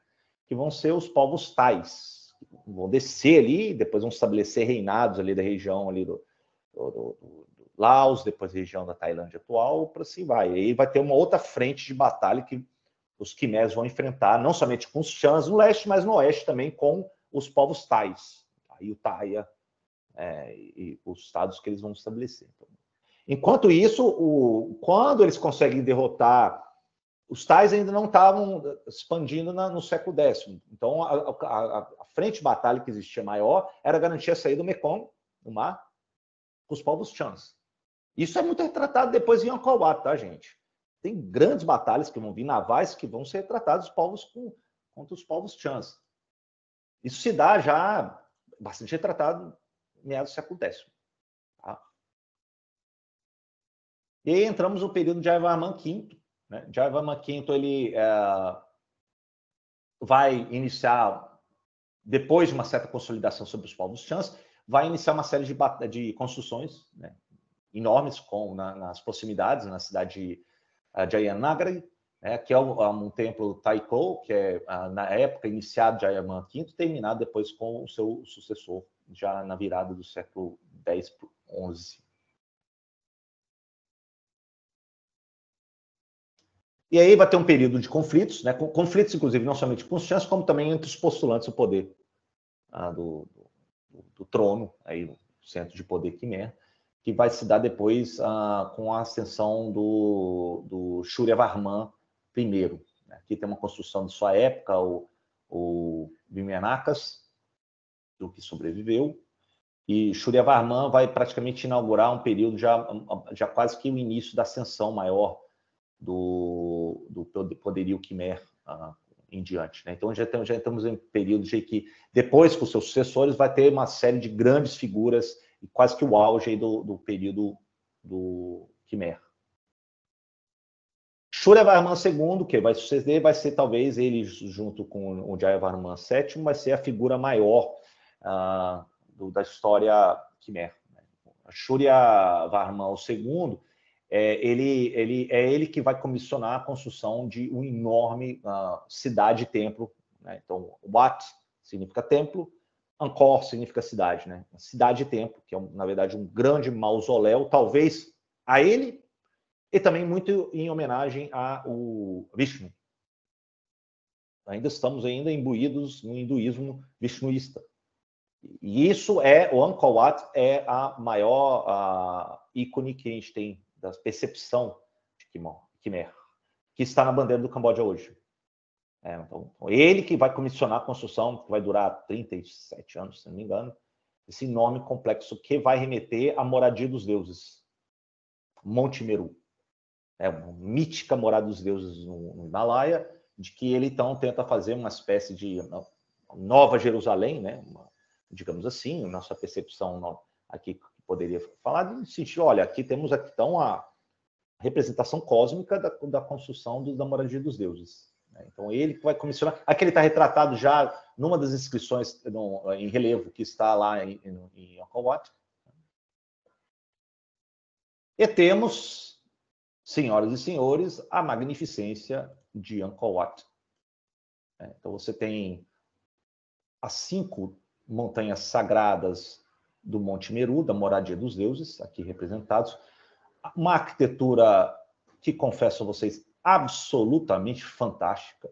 que vão ser os povos Thais, que vão descer ali, depois vão estabelecer reinados ali da região ali do Laos, depois a região da Tailândia atual, para assim vai. E aí vai ter uma outra frente de batalha que os Khmers vão enfrentar, não somente com os Chans no leste, mas no oeste também com os povos Thais, aí o Thaya e os estados que eles vão estabelecer. Então, enquanto isso, quando eles conseguem derrotar os tais ainda não estavam expandindo no século X. Então, a frente de batalha que existia maior era garantir a saída do Mekong, do mar, com os povos Chans. Isso é muito retratado depois em Angkor Wat, tá, gente? Tem grandes batalhas que vão vir navais que vão ser retratados contra os povos Chans. Isso se dá já bastante retratado em meados do século X. Tá? E aí entramos no período de Jayavarman V. Né? Jayavarman V ele vai iniciar, depois de uma certa consolidação sobre os povos Chans, vai iniciar uma série de construções, né, enormes nas proximidades, na cidade de Ayanagari, né, que é um templo Taiko, que é, na época, iniciado de Jayavarman V, terminado depois com o seu sucessor, já na virada do século X para o XI. E aí vai ter um período de conflitos, né, conflitos, inclusive, não somente com os Chans, como também entre os postulantes do poder do trono, aí, o centro de poder Khmer, que vai se dar depois com a ascensão do Suryavarman I. Né? Aqui tem uma construção de sua época, o Vimayanas, do que sobreviveu, e Suryavarman vai praticamente inaugurar um período já quase que o início da ascensão maior do poderio Khmer em diante. Né? Então já estamos em período de que, depois com seus sucessores, vai ter uma série de grandes figuras, e quase que o auge do período do Khmer. Suryavarman II, que vai suceder, vai ser talvez ele, junto com o Jayavarman VII, vai ser a figura maior da história Khmer. Suryavarman II, ele que vai comissionar a construção de uma enorme cidade-templo. Né? Então, Wat significa templo, Angkor significa cidade, né? Cidade-templo, que é, na verdade, um grande mausoléu, talvez a ele, e também muito em homenagem ao Vishnu. Ainda estamos imbuídos no hinduísmo vishnuísta. E isso o Angkor Wat é a maior ícone que a gente tem da percepção de Khmer, que está na bandeira do Camboja hoje. Então, ele que vai comissionar a construção, que vai durar 37 anos, se não me engano, esse enorme complexo que vai remeter à moradia dos deuses, Monte Meru. Uma mítica morada dos deuses no Himalaia, de que ele, então, tenta fazer uma espécie de Nova Jerusalém, né? Digamos assim, nossa percepção aqui poderia falar no sentido, olha, aqui temos então a representação cósmica da construção da moradia dos deuses. Então, ele que vai comissionar. Aqui ele está retratado já numa das inscrições em relevo que está lá em Angkor Wat. E temos, senhoras e senhores, a magnificência de Angkor Wat. Então, você tem as 5 montanhas sagradas do Monte Meru, da moradia dos deuses, aqui representados. Uma arquitetura que, confesso a vocês, absolutamente fantástica,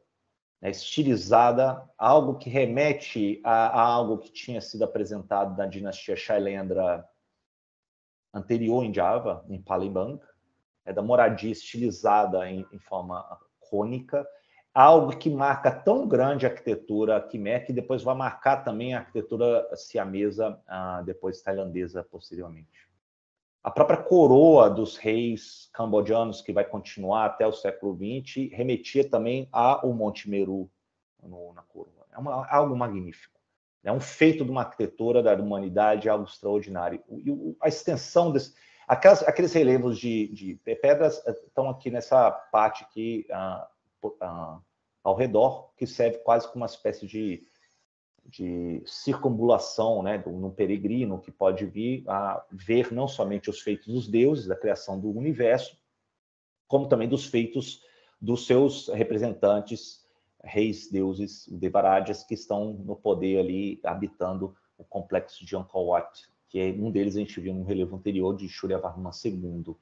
né? Estilizada, algo que remete a algo que tinha sido apresentado na dinastia Shailendra anterior em Java, em Palembang, da moradia estilizada em forma cônica, algo que marca tão grande a arquitetura Khmer, que depois vai marcar também a arquitetura siamesa, depois tailandesa, posteriormente. A própria coroa dos reis cambodjanos, que vai continuar até o século XX, remetia também ao Monte Meru na coroa. Algo magnífico. É um feito de uma arquitetura da humanidade, algo extraordinário. E a extensão aqueles relevos de pedras estão aqui nessa parte aqui ao redor, que serve quase como uma espécie de circunambulação, né, num peregrino que pode vir a ver não somente os feitos dos deuses, da criação do universo, como também dos feitos dos seus representantes, reis, deuses, Devarajas, que estão no poder ali, habitando o complexo de Angkor Wat, que é um deles a gente viu no relevo anterior de Suryavarman II.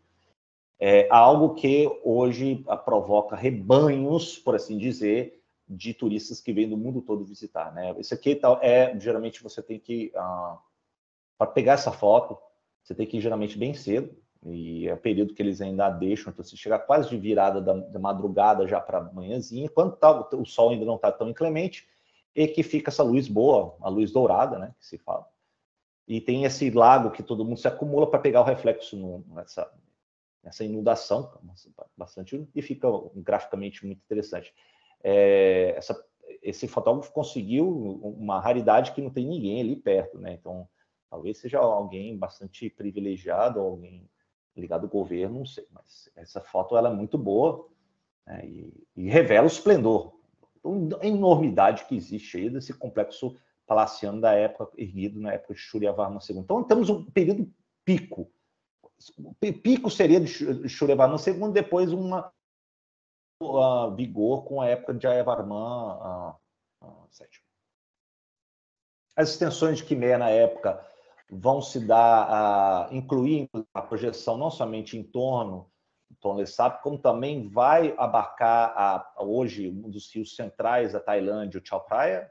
É algo que hoje provoca rebanhos, por assim dizer, de turistas que vêm do mundo todo visitar, né? Isso aqui geralmente você tem que, para pegar essa foto, você tem que ir geralmente bem cedo, E é o período que eles ainda deixam, então você chega quase de virada da madrugada já para manhãzinha, quando o sol ainda não está tão inclemente, e que fica essa luz boa, a luz dourada, né, que se fala. E tem esse lago que todo mundo se acumula para pegar o reflexo nessa inundação, bastante, e fica graficamente muito interessante. Esse fotógrafo conseguiu uma raridade que não tem ninguém ali perto, né? Então, talvez seja alguém bastante privilegiado, alguém ligado ao governo, não sei, mas essa foto ela é muito boa, né? E revela o esplendor, a enormidade que existe aí desse complexo palaciano da época, erguido na época de Shuryavarman II. Então, temos um período pico. O pico seria de Shuryavarman II, depois uma vigor com a época de Jayavarman VII. As extensões de Quimera na época vão se dar, incluir a projeção não somente em torno do Tonle Sap, como também vai abarcar hoje um dos rios centrais da Tailândia, o Chao Phraya,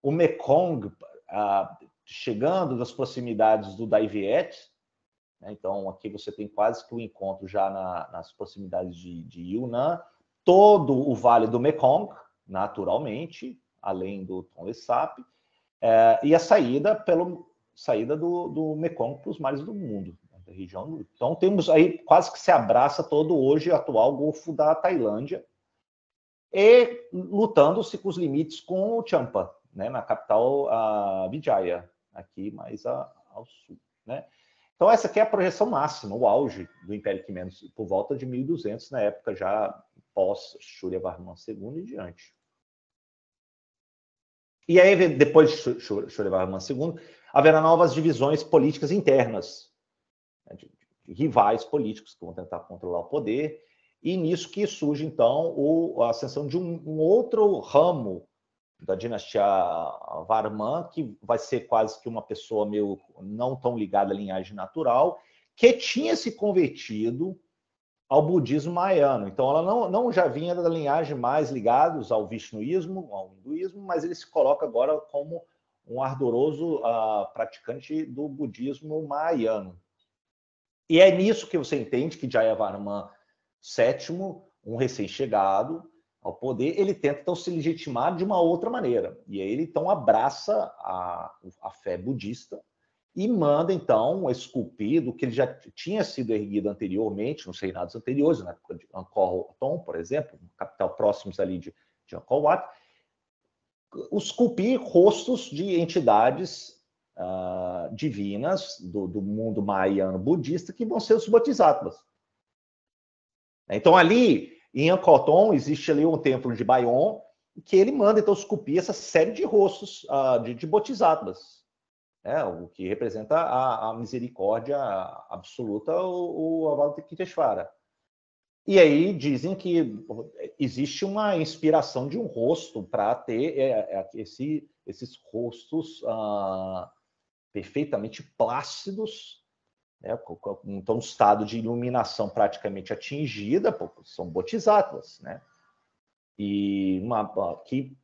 o Mekong, chegando das proximidades do Dai Viet, né? Então aqui você tem quase que um encontro já nas proximidades de Yunnan, todo o Vale do Mekong, naturalmente, além do Tonle Sap, e a saída do Mekong para os mares do mundo, né, da região. Então temos aí quase que se abraça todo hoje o atual Golfo da Tailândia, e lutando-se com os limites com o Champa, né, na capital Vijaya, aqui mais ao sul, né? Então essa aqui é a projeção máxima, o auge do Império Quimeno, por volta de 1200, na época já pós Shuryavarman II e diante. E aí, depois de Shuryavarman II, haverá novas divisões políticas internas, né, de rivais políticos que vão tentar controlar o poder, e nisso que surge, então, a ascensão de um outro ramo da dinastia Varman, que vai ser quase que uma pessoa meio não tão ligada à linhagem natural, que tinha se convertido ao budismo mahayano. Então, ela não já vinha da linhagem mais ligados ao vishnuísmo, ao hinduísmo, mas ele se coloca agora como um ardoroso praticante do budismo mahayano. E é nisso que você entende que Jayavarman VII, um recém-chegado ao poder, ele tenta então se legitimar de uma outra maneira. E aí ele então abraça a fé budista e manda então esculpir do que ele já tinha sido erguido anteriormente, nos reinados anteriores, na época de Angkor Thom, por exemplo, capital próximos ali de Angkor Wat, esculpir rostos de entidades divinas do mundo mahayano budista que vão ser os bodhisattvas. Então ali em Angkor Thom existe ali um templo de Bayon que ele manda então esculpir essa série de rostos de bodhisattvas, né? O que representa a misericórdia absoluta, o Avalokiteshvara. E aí dizem que existe uma inspiração de um rosto para ter esses rostos perfeitamente plácidos, né? Então, um estado de iluminação praticamente atingida, são bodhisattvas, né? E que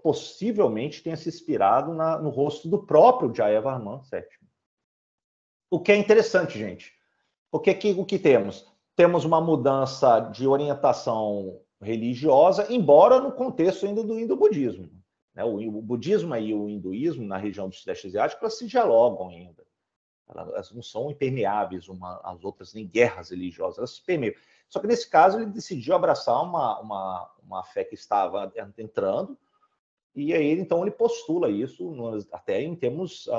possivelmente tenha se inspirado no rosto do próprio Jayavarman VII. O que é interessante, gente, porque o que temos? Temos uma mudança de orientação religiosa, embora no contexto ainda do indo-budismo, né? O budismo e o hinduísmo na região do Sudeste Asiático elas se dialogam ainda. Elas não são impermeáveis umas às outras, nem guerras religiosas, elas se permeiam. Só que nesse caso ele decidiu abraçar uma fé que estava entrando, e aí então ele postula isso até em termos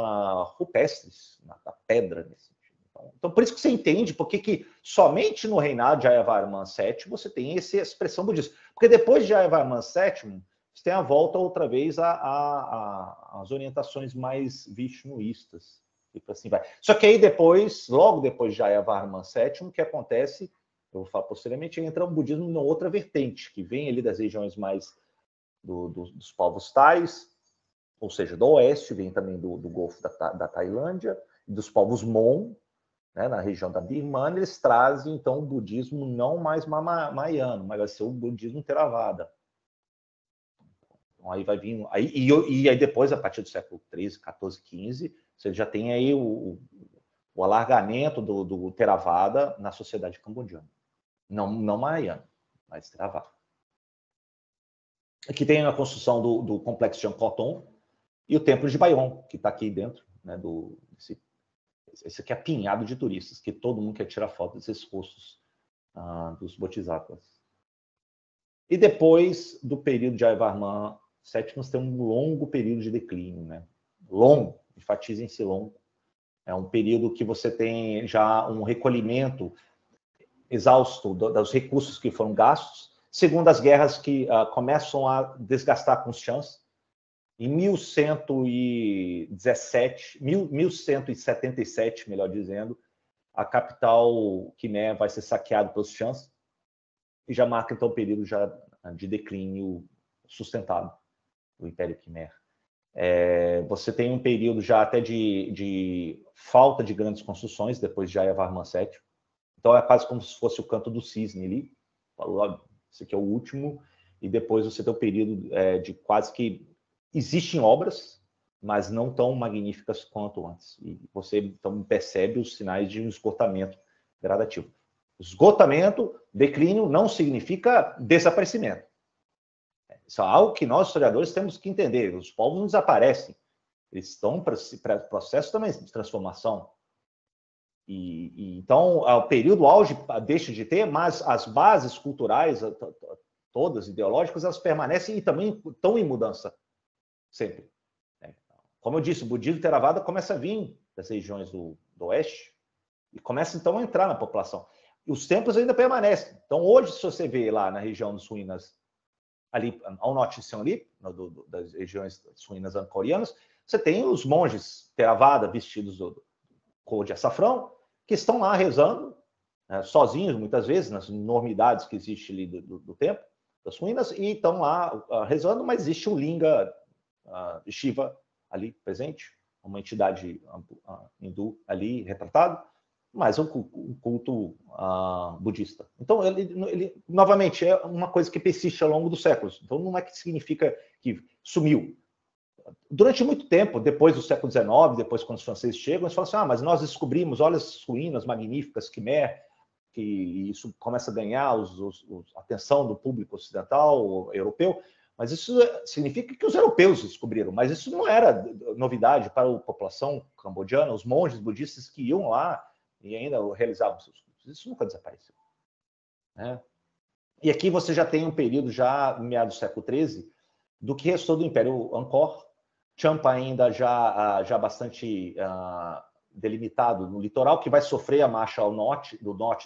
rupestres, da pedra nesse sentido. Então por isso que você entende porque que somente no reinado de Jayavarman VII você tem essa expressão budista. Porque depois de Jayavarman VII, você tem a volta outra vez às orientações mais vishnuístas. Assim vai. Só que aí depois, logo depois de Jayavarman VII, o que acontece, eu vou falar posteriormente, entra o budismo numa outra vertente, que vem ali das regiões mais dos povos Thais, ou seja, do oeste, vem também do Golfo da Tailândia, e dos povos Mon, né, na região da Birmania, eles trazem então o budismo não mais mahayano, mas vai ser o budismo Theravada. Então aí vai vir, e aí depois, a partir do século XIII, XIV, XV, você já tem aí o alargamento do Theravada na sociedade cambodiana. Não Mahayana, mas Theravada. Aqui tem a construção do complexo de Angkor Thom e o templo de Bayon, que está aqui dentro, né, esse aqui é apinhado de turistas, que todo mundo quer tirar foto desses rostos dos Bodhisattvas. E depois do período de Yavarman VII, nós temos um longo período de declínio, né? Longo, enfatizem-se longo. É um período que você tem já um recolhimento exausto dos recursos que foram gastos, segundo as guerras que começam a desgastar com os Chans. Em 1177, melhor dizendo, a capital Khmer vai ser saqueada pelos Chans e já marca então um período já de declínio sustentado do Império Khmer. Você tem um período já até de falta de grandes construções depois de Yavarman VII. Então é quase como se fosse o canto do cisne ali. Esse aqui é o último. E depois você tem o período de quase que existem obras, mas não tão magníficas quanto antes. E você então percebe os sinais de um esgotamento gradativo. Esgotamento, declínio, não significa desaparecimento. Isso é algo que nós, historiadores, temos que entender. Os povos não desaparecem. Eles estão para processo também de transformação. Então, o período auge deixa de ter, mas as bases culturais, todas ideológicas, elas permanecem e também estão em mudança sempre. Como eu disse, o budismo Theravada começa a vir das regiões do oeste e começa então a entrar na população. E os templos ainda permanecem. Então, hoje, se você vê lá na região das ruínas, ali ao norte de Sihanoukville, das regiões das ruínas angkorianas, você tem os monges Theravada vestidos do cor de açafrão, que estão lá rezando, sozinhos, muitas vezes, nas enormidades que existe ali do templo, das ruínas, e estão lá rezando, mas existe um linga de Shiva ali presente, uma entidade hindu ali retratado, mas um culto budista. Então, ele, novamente, é uma coisa que persiste ao longo dos séculos. Então, não é que significa que sumiu. Durante muito tempo, depois do século XIX, depois quando os franceses chegam, eles falam assim, mas nós descobrimos, olha as ruínas magníficas, Khmer, que isso começa a ganhar a atenção do público ocidental, europeu, mas isso significa que os europeus descobriram, mas isso não era novidade para a população cambodiana, os monges budistas que iam lá e ainda realizavam seus cultos. Isso nunca desapareceu. Né? E aqui você já tem um período, já meados do século XIII, do que restou do Império Angkor, Champa ainda já bastante delimitado no litoral, que vai sofrer a marcha ao norte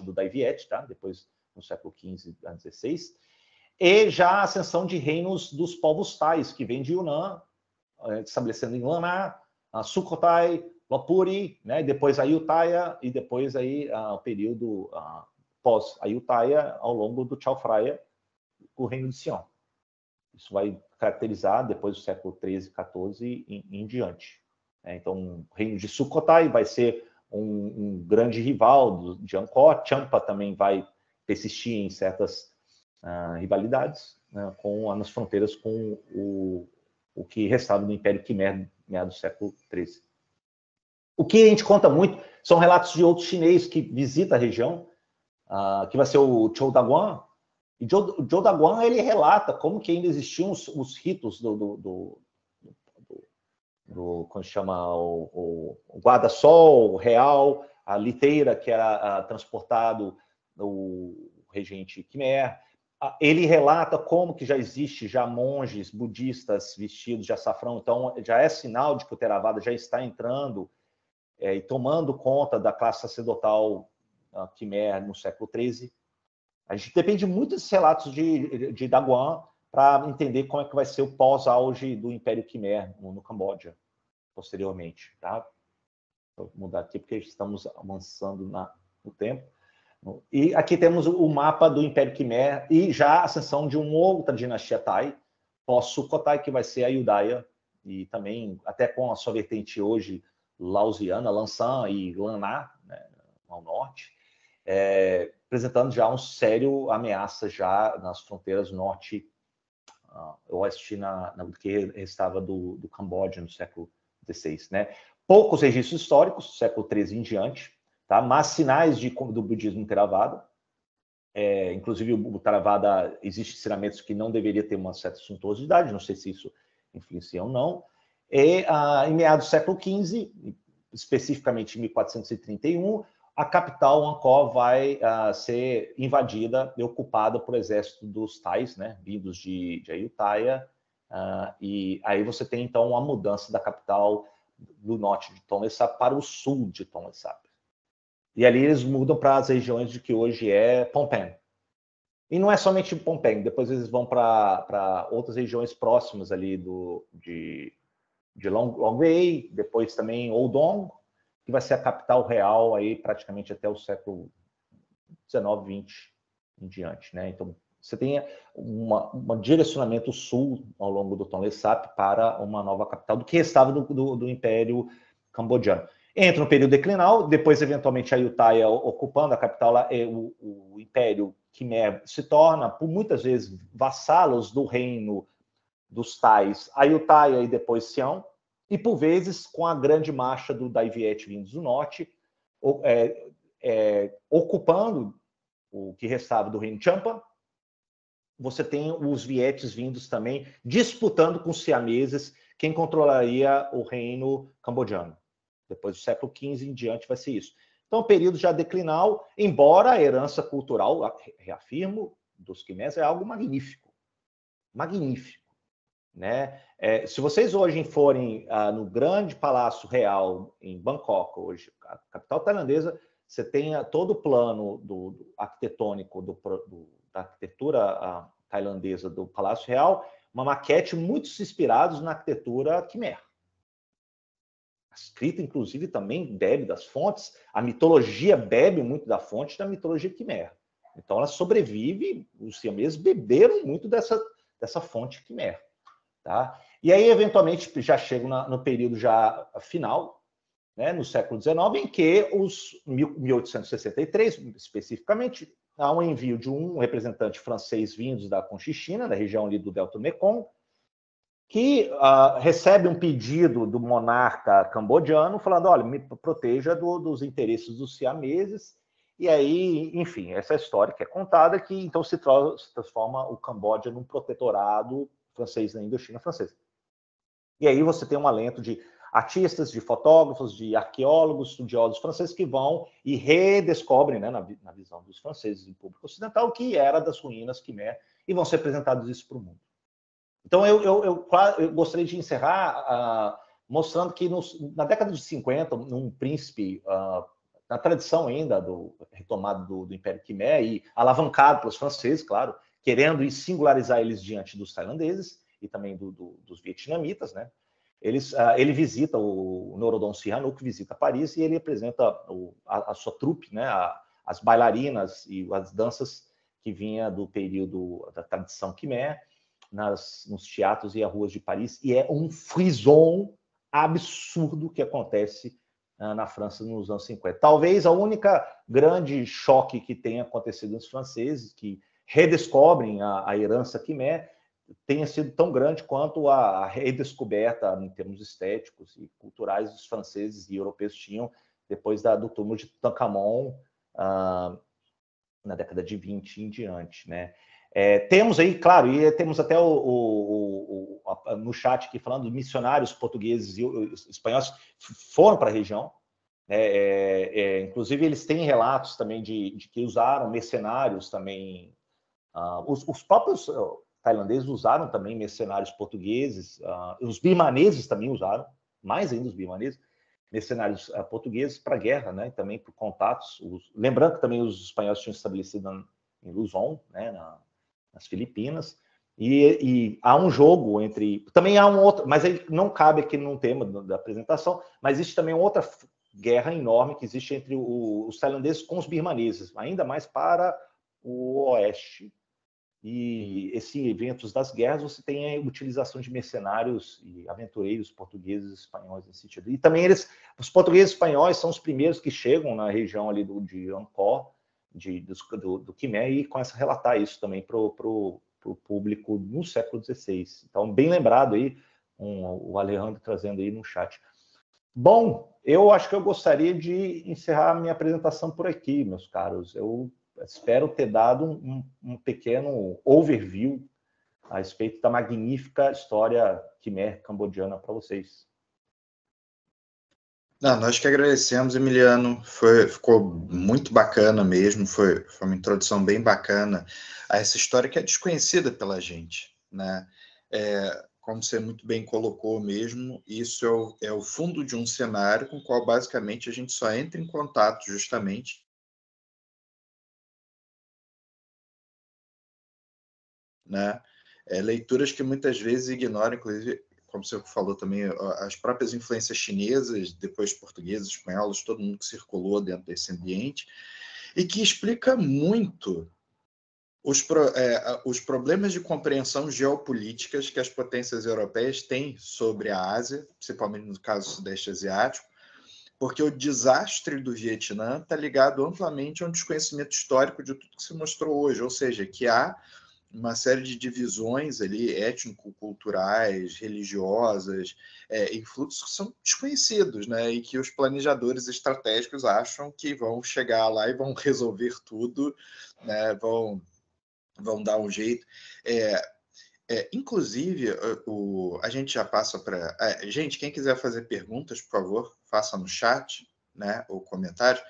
do Dai Viet, tá? Depois no século XV a XVI, e já a ascensão de reinos dos povos Thais, que vem de Yunnan, estabelecendo em Lanna, Sukhothai, Lopburi, né? Depois Ayutthaya, e depois aí o período pós-Ayutthaya, ao longo do Chao Phraya, o reino de Sion. Isso vai caracterizar depois do século XIII, XIV em diante. Então, o reino de Sukhothai vai ser um grande rival de Angkor. Champa também vai persistir em certas rivalidades, né, nas fronteiras com o que restava do Império Khmer, meados do século XIII. O que a gente conta muito são relatos de outros chineses que visitam a região, que vai ser o Zhou Daguan. E Zhou Daguan, ele relata como que ainda existiam os ritos como se chama, o guarda-sol real, a liteira que era transportado o regente Khmer. Ele relata como que já existe monges budistas vestidos de açafrão, então já é sinal de que o Theravada já está entrando e tomando conta da classe sacerdotal Khmer no século XIII. A gente depende muito desses relatos de Daguan para entender como é que vai ser o pós-auge do Império Khmer no Camboja, posteriormente. Tá? Vou mudar aqui porque estamos avançando no tempo. E aqui temos o mapa do Império Khmer e já a ascensão de uma outra dinastia Thai, pós-Sukhothai, que vai ser a Ayutthaya, e também, até com a sua vertente hoje laosiana, Lansan e Lanna, né, ao norte, apresentando já uma séria ameaça já nas fronteiras norte-oeste do que restava do Camboja no século XVI. Né? poucos registros históricos, século XIII em diante, tá? Mas sinais do budismo Theravada. Inclusive, o Theravada, existem ensinamentos que não deveria ter uma certa suntuosidade, não sei se isso influencia ou não. E em meados do século XV, especificamente em 1431, a capital, Angkor, vai ser invadida e ocupada por exército dos Thais, né, vindos de Ayutthaya, e aí você tem, então, a mudança da capital do norte de Tonle Sap para o sul de Tonle Sap. E ali eles mudam para as regiões de que hoje é Phnom Penh. E não é somente Phnom Penh, depois eles vão para outras regiões próximas ali de Long Bay, depois também Oudong, que vai ser a capital real aí praticamente até o século XIX, XX em diante, né? Então, você tem um direcionamento sul ao longo do Tonle Sap para uma nova capital do que restava do Império Cambodiano. Entra no período declinal, depois, eventualmente, a Ayutthaya ocupando a capital lá, o Império Khmer se torna, por muitas vezes, vassalos do reino dos Thais, Ayutthaya e depois Siam, e, por vezes, com a grande marcha do Dai Viet vindos do norte, ocupando o que restava do reino Champa. Você tem os Vietes vindos também, disputando com os siameses quem controlaria o reino cambodiano. Depois do século XV em diante vai ser isso. Então, período já declinal, embora a herança cultural, reafirmo, dos Khmers é algo magnífico. Magnífico. Né? Se vocês hoje forem no grande Palácio Real em Bangkok, hoje, a capital tailandesa, você tem todo o plano do arquitetônico da arquitetura tailandesa do Palácio Real, uma maquete muito inspirados na arquitetura Khmer. A escrita, inclusive, também bebe das fontes, a mitologia bebe muito da fonte da mitologia Khmer. Então, ela sobrevive, os siameses beberam muito dessa fonte Khmer. Tá? E aí, eventualmente, já chega no período já final, né, no século XIX, em que, 1863, especificamente, há um envio de um representante francês vindos da Conchichina, da região ali do Delta do Mekong, que recebe um pedido do monarca cambodiano falando, olha, me proteja dos interesses dos siameses. E aí, enfim, essa história que é contada, que então se transforma o Camboja num protetorado francês na Indochina francesa. E aí você tem um alento de artistas, de fotógrafos, de arqueólogos, estudiosos franceses que vão e redescobrem, né, na visão dos franceses e público ocidental, o que era das ruínas Khmer, e vão ser apresentados isso para o mundo. Então, eu gostaria de encerrar mostrando que na década de 50, um príncipe, na tradição ainda retomado do Império Khmer e alavancado pelos franceses, claro, querendo singularizar eles diante dos tailandeses e também dos vietnamitas, né? Ele visita o Norodom Sihanouk, visita Paris e ele apresenta a sua trupe, né? As bailarinas e as danças que vinha do período da tradição Khmer, nos teatros e as ruas de Paris, e é um frisson absurdo que acontece na França nos anos 50. Talvez a única grande choque que tenha acontecido nos franceses, que redescobrem a herança Khmer, tenha sido tão grande quanto a redescoberta em termos estéticos e culturais dos franceses e europeus tinham depois do túmulo de Tutankhamon na década de 20 em diante, né? Temos aí, claro, e temos até no chat aqui falando dos missionários portugueses e espanhóis foram para a região. Inclusive, eles têm relatos também de que usaram mercenários também. Os próprios tailandeses usaram também mercenários portugueses, os birmaneses também usaram, mais ainda os birmaneses, mercenários portugueses para a guerra, né? Também por contatos. Lembrando que também os espanhóis tinham estabelecido em Luzon, né? Nas Filipinas, e há um jogo entre... Também há um outro, mas ele não cabe aqui num tema da apresentação, mas existe também outra guerra enorme que existe entre os tailandeses com os birmaneses, ainda mais para o oeste. E esses eventos das guerras, você tem a utilização de mercenários e aventureiros portugueses e espanhóis nesse sentido. E também os portugueses e espanhóis são os primeiros que chegam na região ali de Angkor, do Khmer, e começa a relatar isso também para o público no século XVI. Então, bem lembrado aí, o Alejandro trazendo aí no chat. Bom, eu acho que eu gostaria de encerrar a minha apresentação por aqui, meus caros. Eu espero ter dado um pequeno overview a respeito da magnífica história Khmer cambodiana para vocês. Não, nós que agradecemos, Emiliano. Ficou muito bacana mesmo. Foi uma introdução bem bacana a essa história que é desconhecida pela gente, né? Como você muito bem colocou mesmo, isso é o fundo de um cenário com o qual basicamente a gente só entra em contato justamente, né? Leituras que muitas vezes ignoram, inclusive, como você falou também, as próprias influências chinesas, depois portugueses, espanhóis, todo mundo que circulou dentro desse ambiente, e que explica muito os problemas de compreensão geopolíticas que as potências europeias têm sobre a Ásia, principalmente no caso do Sudeste Asiático, porque o desastre do Vietnã está ligado amplamente a um desconhecimento histórico de tudo que se mostrou hoje, ou seja, que há uma série de divisões ali étnico-culturais, religiosas, em fluxos que são desconhecidos, né? E que os planejadores estratégicos acham que vão chegar lá e vão resolver tudo, né? Vão dar um jeito. Inclusive, a gente já passa para... gente, quem quiser fazer perguntas, por favor, faça no chat, né, ou comentário.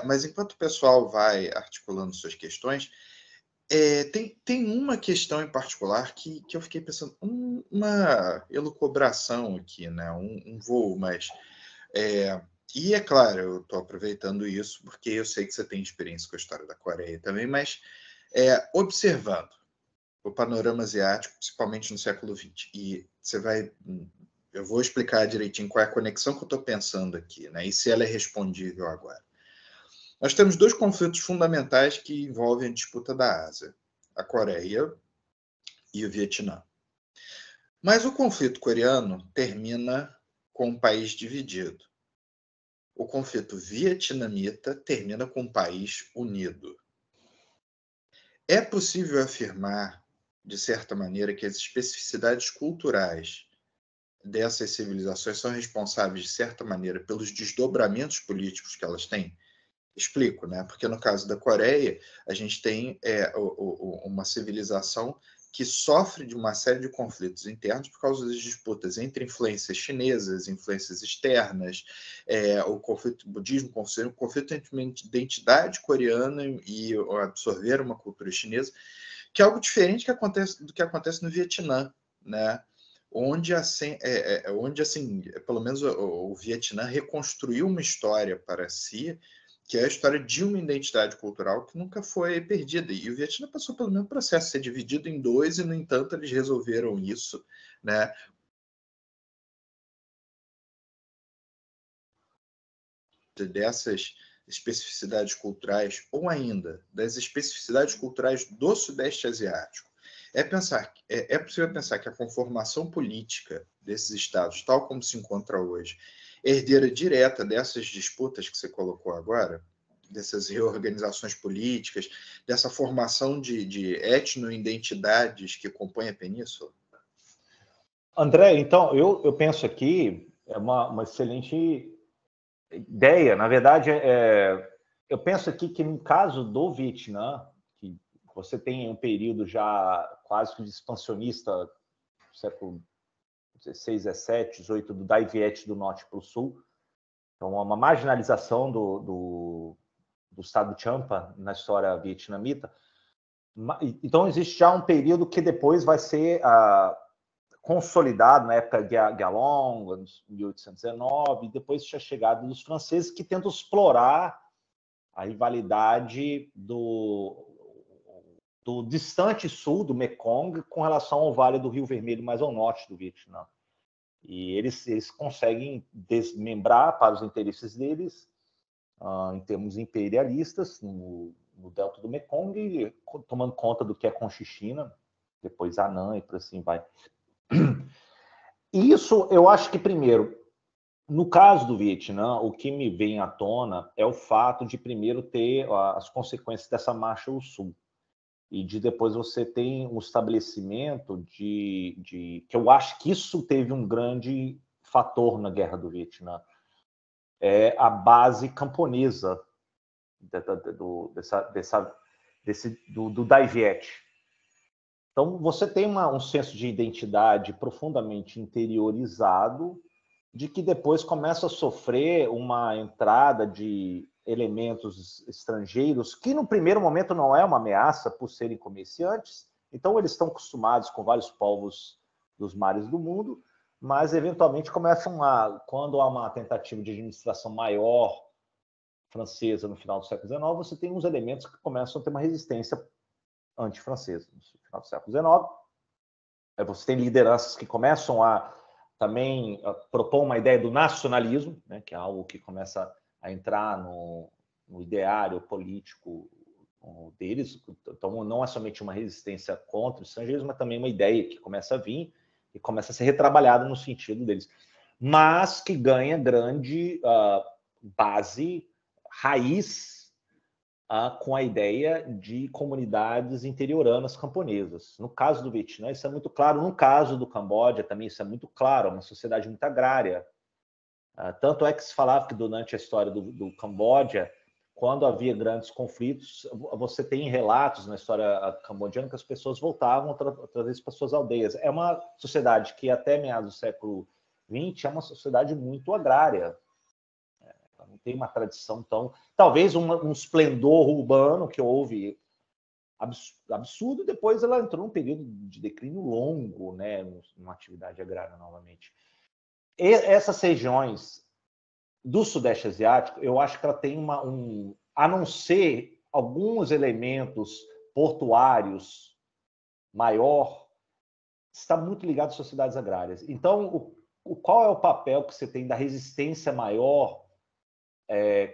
Mas enquanto o pessoal vai articulando suas questões, tem uma questão em particular que eu fiquei pensando, uma elucubração aqui, né, um voo, mas... e é claro, eu estou aproveitando isso porque eu sei que você tem experiência com a história da Coreia também, mas observando o panorama asiático, principalmente no século XX, e eu vou explicar direitinho qual é a conexão que eu estou pensando aqui, né, e se ela é respondível agora. Nós temos dois conflitos fundamentais que envolvem a disputa da Ásia, a Coreia e o Vietnã. Mas o conflito coreano termina com um país dividido. O conflito vietnamita termina com um país unido. É possível afirmar, de certa maneira, que as especificidades culturais dessas civilizações são responsáveis, de certa maneira, pelos desdobramentos políticos que elas têm? Explico, né? Porque no caso da Coreia, a gente tem uma civilização que sofre de uma série de conflitos internos por causa das disputas entre influências chinesas, influências externas, o conflito budismo, o conflito entre uma identidade coreana e absorver uma cultura chinesa, que é algo diferente do que acontece no Vietnã, né? Onde assim, pelo menos o Vietnã reconstruiu uma história para si, que é a história de uma identidade cultural que nunca foi perdida. E o Vietnã passou pelo mesmo processo, ser dividido em dois, e, no entanto, eles resolveram isso, né? Dessas especificidades culturais, ou ainda das especificidades culturais do Sudeste Asiático. É possível pensar que a conformação política desses estados, tal como se encontra hoje, é herdeira direta dessas disputas que você colocou agora, dessas reorganizações políticas, dessa formação de etno-identidades que compõem a península? André, então, eu penso aqui, é uma excelente ideia. Na verdade, eu penso aqui que no caso do Vietnã, que você tem um período já quase que expansionista, século XVI, XVII, XVIII, do Dai Viet do norte para o sul, então uma marginalização do estado de Champa na história vietnamita. Então existe já um período que depois vai ser consolidado na época de Galong, em 1819, e depois tinha chegado dos franceses que tentam explorar a rivalidade do distante sul do Mekong com relação ao Vale do Rio Vermelho, mais ao norte do Vietnã. E eles conseguem desmembrar para os interesses deles, em termos imperialistas, no delta do Mekong, tomando conta do que é Conchichina, depois Anã e por assim vai. Isso, eu acho que, primeiro, no caso do Vietnã, o que me vem à tona é o fato de, primeiro, ter as consequências dessa marcha ao sul. E de depois você tem um estabelecimento que eu acho que isso teve um grande fator na Guerra do Vietnã. é a base camponesa do Dai Viet. Então, você tem um senso de identidade profundamente interiorizado, de que depois começa a sofrer uma entrada de elementos estrangeiros, que no primeiro momento não é uma ameaça por serem comerciantes, então eles estão acostumados com vários povos dos mares do mundo, mas eventualmente começam quando há uma tentativa de administração maior francesa no final do século XIX, você tem uns elementos que começam a ter uma resistência anti-francesa. No final do século XIX, você tem lideranças que começam a também propor uma ideia do nacionalismo, né, que é algo que começa a entrar no ideário político deles. Então, não é somente uma resistência contra os estrangeiros, mas também uma ideia que começa a vir e começa a ser retrabalhada no sentido deles, mas que ganha grande base, raiz, com a ideia de comunidades interioranas camponesas. No caso do Vietnã, isso é muito claro. No caso do Camboja, também isso é muito claro. É uma sociedade muito agrária. Tanto é que se falava que durante a história do Camboja, quando havia grandes conflitos, você tem relatos na história cambodiana que as pessoas voltavam outra vez para suas aldeias. É uma sociedade que até meados do século XX é uma sociedade muito agrária. Não tem uma tradição tão... Talvez um esplendor urbano que houve absurdo, depois ela entrou num período de declínio longo, né, numa atividade agrária novamente. E essas regiões do Sudeste Asiático, eu acho que ela tem a não ser alguns elementos portuários maior, está muito ligado às sociedades agrárias. Então, qual é o papel que você tem da resistência maior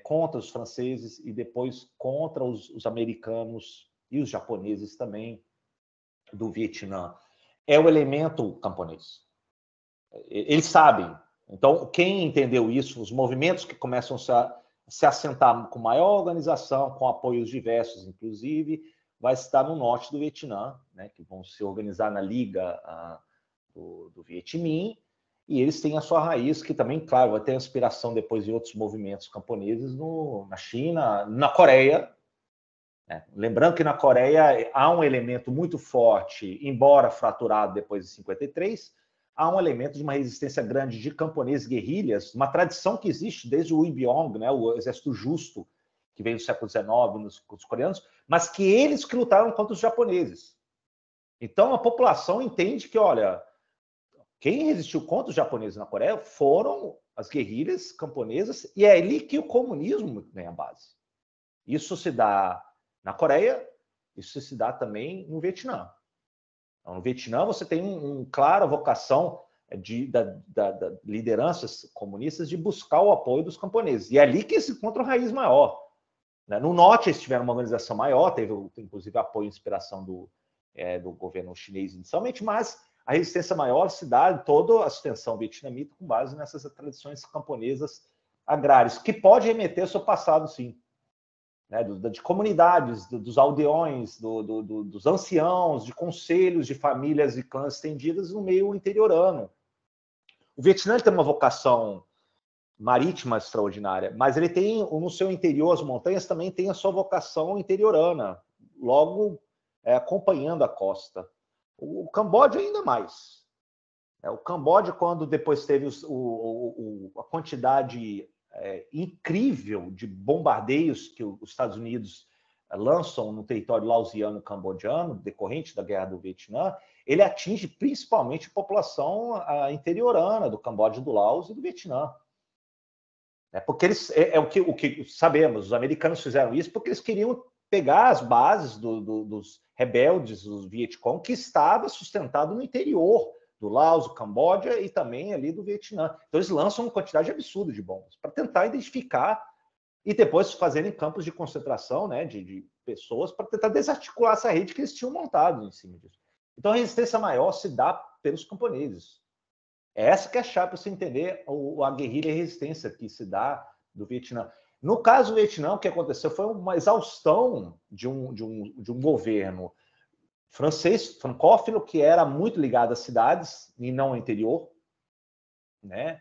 contra os franceses e depois contra os americanos e os japoneses também do Vietnã? É o elemento camponês. Eles sabem. Então, quem entendeu isso, os movimentos que começam a se assentar com maior organização, com apoios diversos, inclusive, vai estar no norte do Vietnã, né, que vão se organizar na Liga do Viet Minh, e eles têm a sua raiz, que também, claro, vai ter inspiração depois de outros movimentos camponeses na China, na Coreia. Lembrando que na Coreia há um elemento muito forte, embora fraturado depois de 53, há um elemento de uma resistência grande de camponeses guerrilhas, uma tradição que existe desde o Uibyong, né, o exército justo, que veio do século XIX nos coreanos, mas que eles que lutaram contra os japoneses. Então a população entende que, olha, quem resistiu contra os japoneses na Coreia foram as guerrilhas camponesas, e é ali que o comunismo ganha base. Isso se dá na Coreia, isso se dá também no Vietnã. Então, no Vietnã, você tem uma clara vocação da lideranças comunistas de buscar o apoio dos camponeses. E é ali que se encontra a raiz maior. No norte, eles tiveram uma organização maior, teve inclusive apoio e inspiração do governo chinês inicialmente, mas a resistência maior se dá em toda a extensão vietnamita com base nessas tradições camponesas agrárias, que pode remeter ao seu passado, sim. Né, de comunidades, dos aldeões, dos anciãos, de conselhos, de famílias e clãs estendidas no meio interiorano. O Vietnã tem uma vocação marítima extraordinária, mas ele tem, no seu interior, as montanhas também tem a sua vocação interiorana, logo acompanhando a costa. O Camboja ainda mais. O Camboja, quando depois teve a quantidade incrível de bombardeios que os Estados Unidos lançam no território laosiano cambodiano, decorrente da Guerra do Vietnã, ele atinge principalmente a população interiorana do Camboja, do Laos e do Vietnã. Porque eles, o que sabemos, os americanos fizeram isso porque eles queriam pegar as bases dos rebeldes, dos Vietcong, que estava sustentado no interior do Laos, do Camboja e também ali do Vietnã. Então eles lançam uma quantidade absurda de bombas para tentar identificar e depois fazerem campos de concentração, né, de pessoas para tentar desarticular essa rede que eles tinham montado em cima disso. Então a resistência maior se dá pelos camponeses. É essa que é a chave para você entender a guerrilha e a resistência que se dá do Vietnã. No caso do Vietnã, o que aconteceu foi uma exaustão de um governo francês, francófilo, que era muito ligado às cidades e não ao interior, né?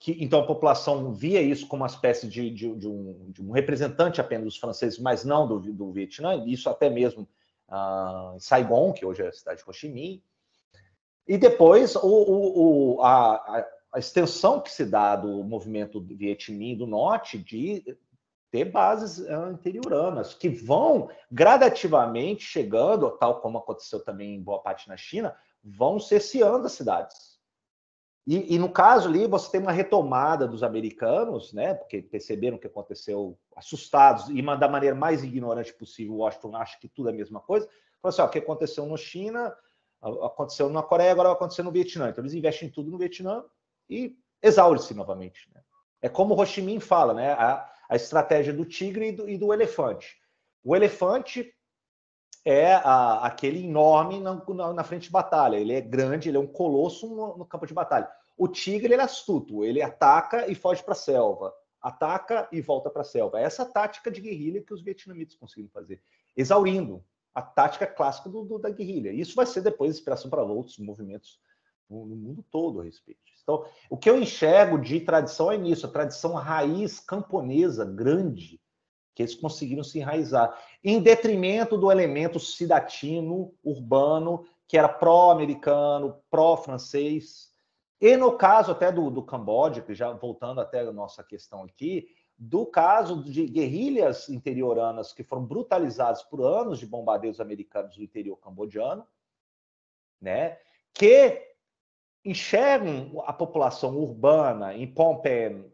Então a população via isso como uma espécie de um representante apenas dos franceses, mas não do Vietnã, isso até mesmo em Saigon, que hoje é a cidade de Ho Chi Minh. E depois a extensão que se dá do movimento do Viet Minh do Norte de ter bases interioranas, que vão gradativamente chegando, tal como aconteceu também em boa parte na China, vão cerceando as cidades. E no caso ali, você tem uma retomada dos americanos, né, porque perceberam o que aconteceu, assustados, e da maneira mais ignorante possível, Washington acha que tudo é a mesma coisa. Falou assim, o que aconteceu na China, aconteceu na Coreia, agora vai acontecer no Vietnã. Então eles investem tudo no Vietnã e exaure-se novamente. Né? É como Ho Chi Minh fala, né, a estratégia do tigre e do elefante. O elefante é aquele enorme na frente de batalha. Ele é grande, ele é um colosso no campo de batalha. O tigre, ele é astuto, ele ataca e foge para a selva. Ataca e volta para a selva. É essa tática de guerrilha que os vietnamitas conseguiram fazer, exaurindo a tática clássica da guerrilha. Isso vai ser depois inspiração para outros movimentos no mundo todo a respeito disso. Então, o que eu enxergo de tradição é nisso, a tradição raiz camponesa grande, que eles conseguiram se enraizar, em detrimento do elemento cidatino, urbano, que era pró-americano, pró-francês. E no caso até do Camboja, que já voltando até a nossa questão aqui, do caso de guerrilhas interioranas que foram brutalizadas por anos de bombardeios americanos no interior cambodiano, né, que enxergam a população urbana em Phnom Penh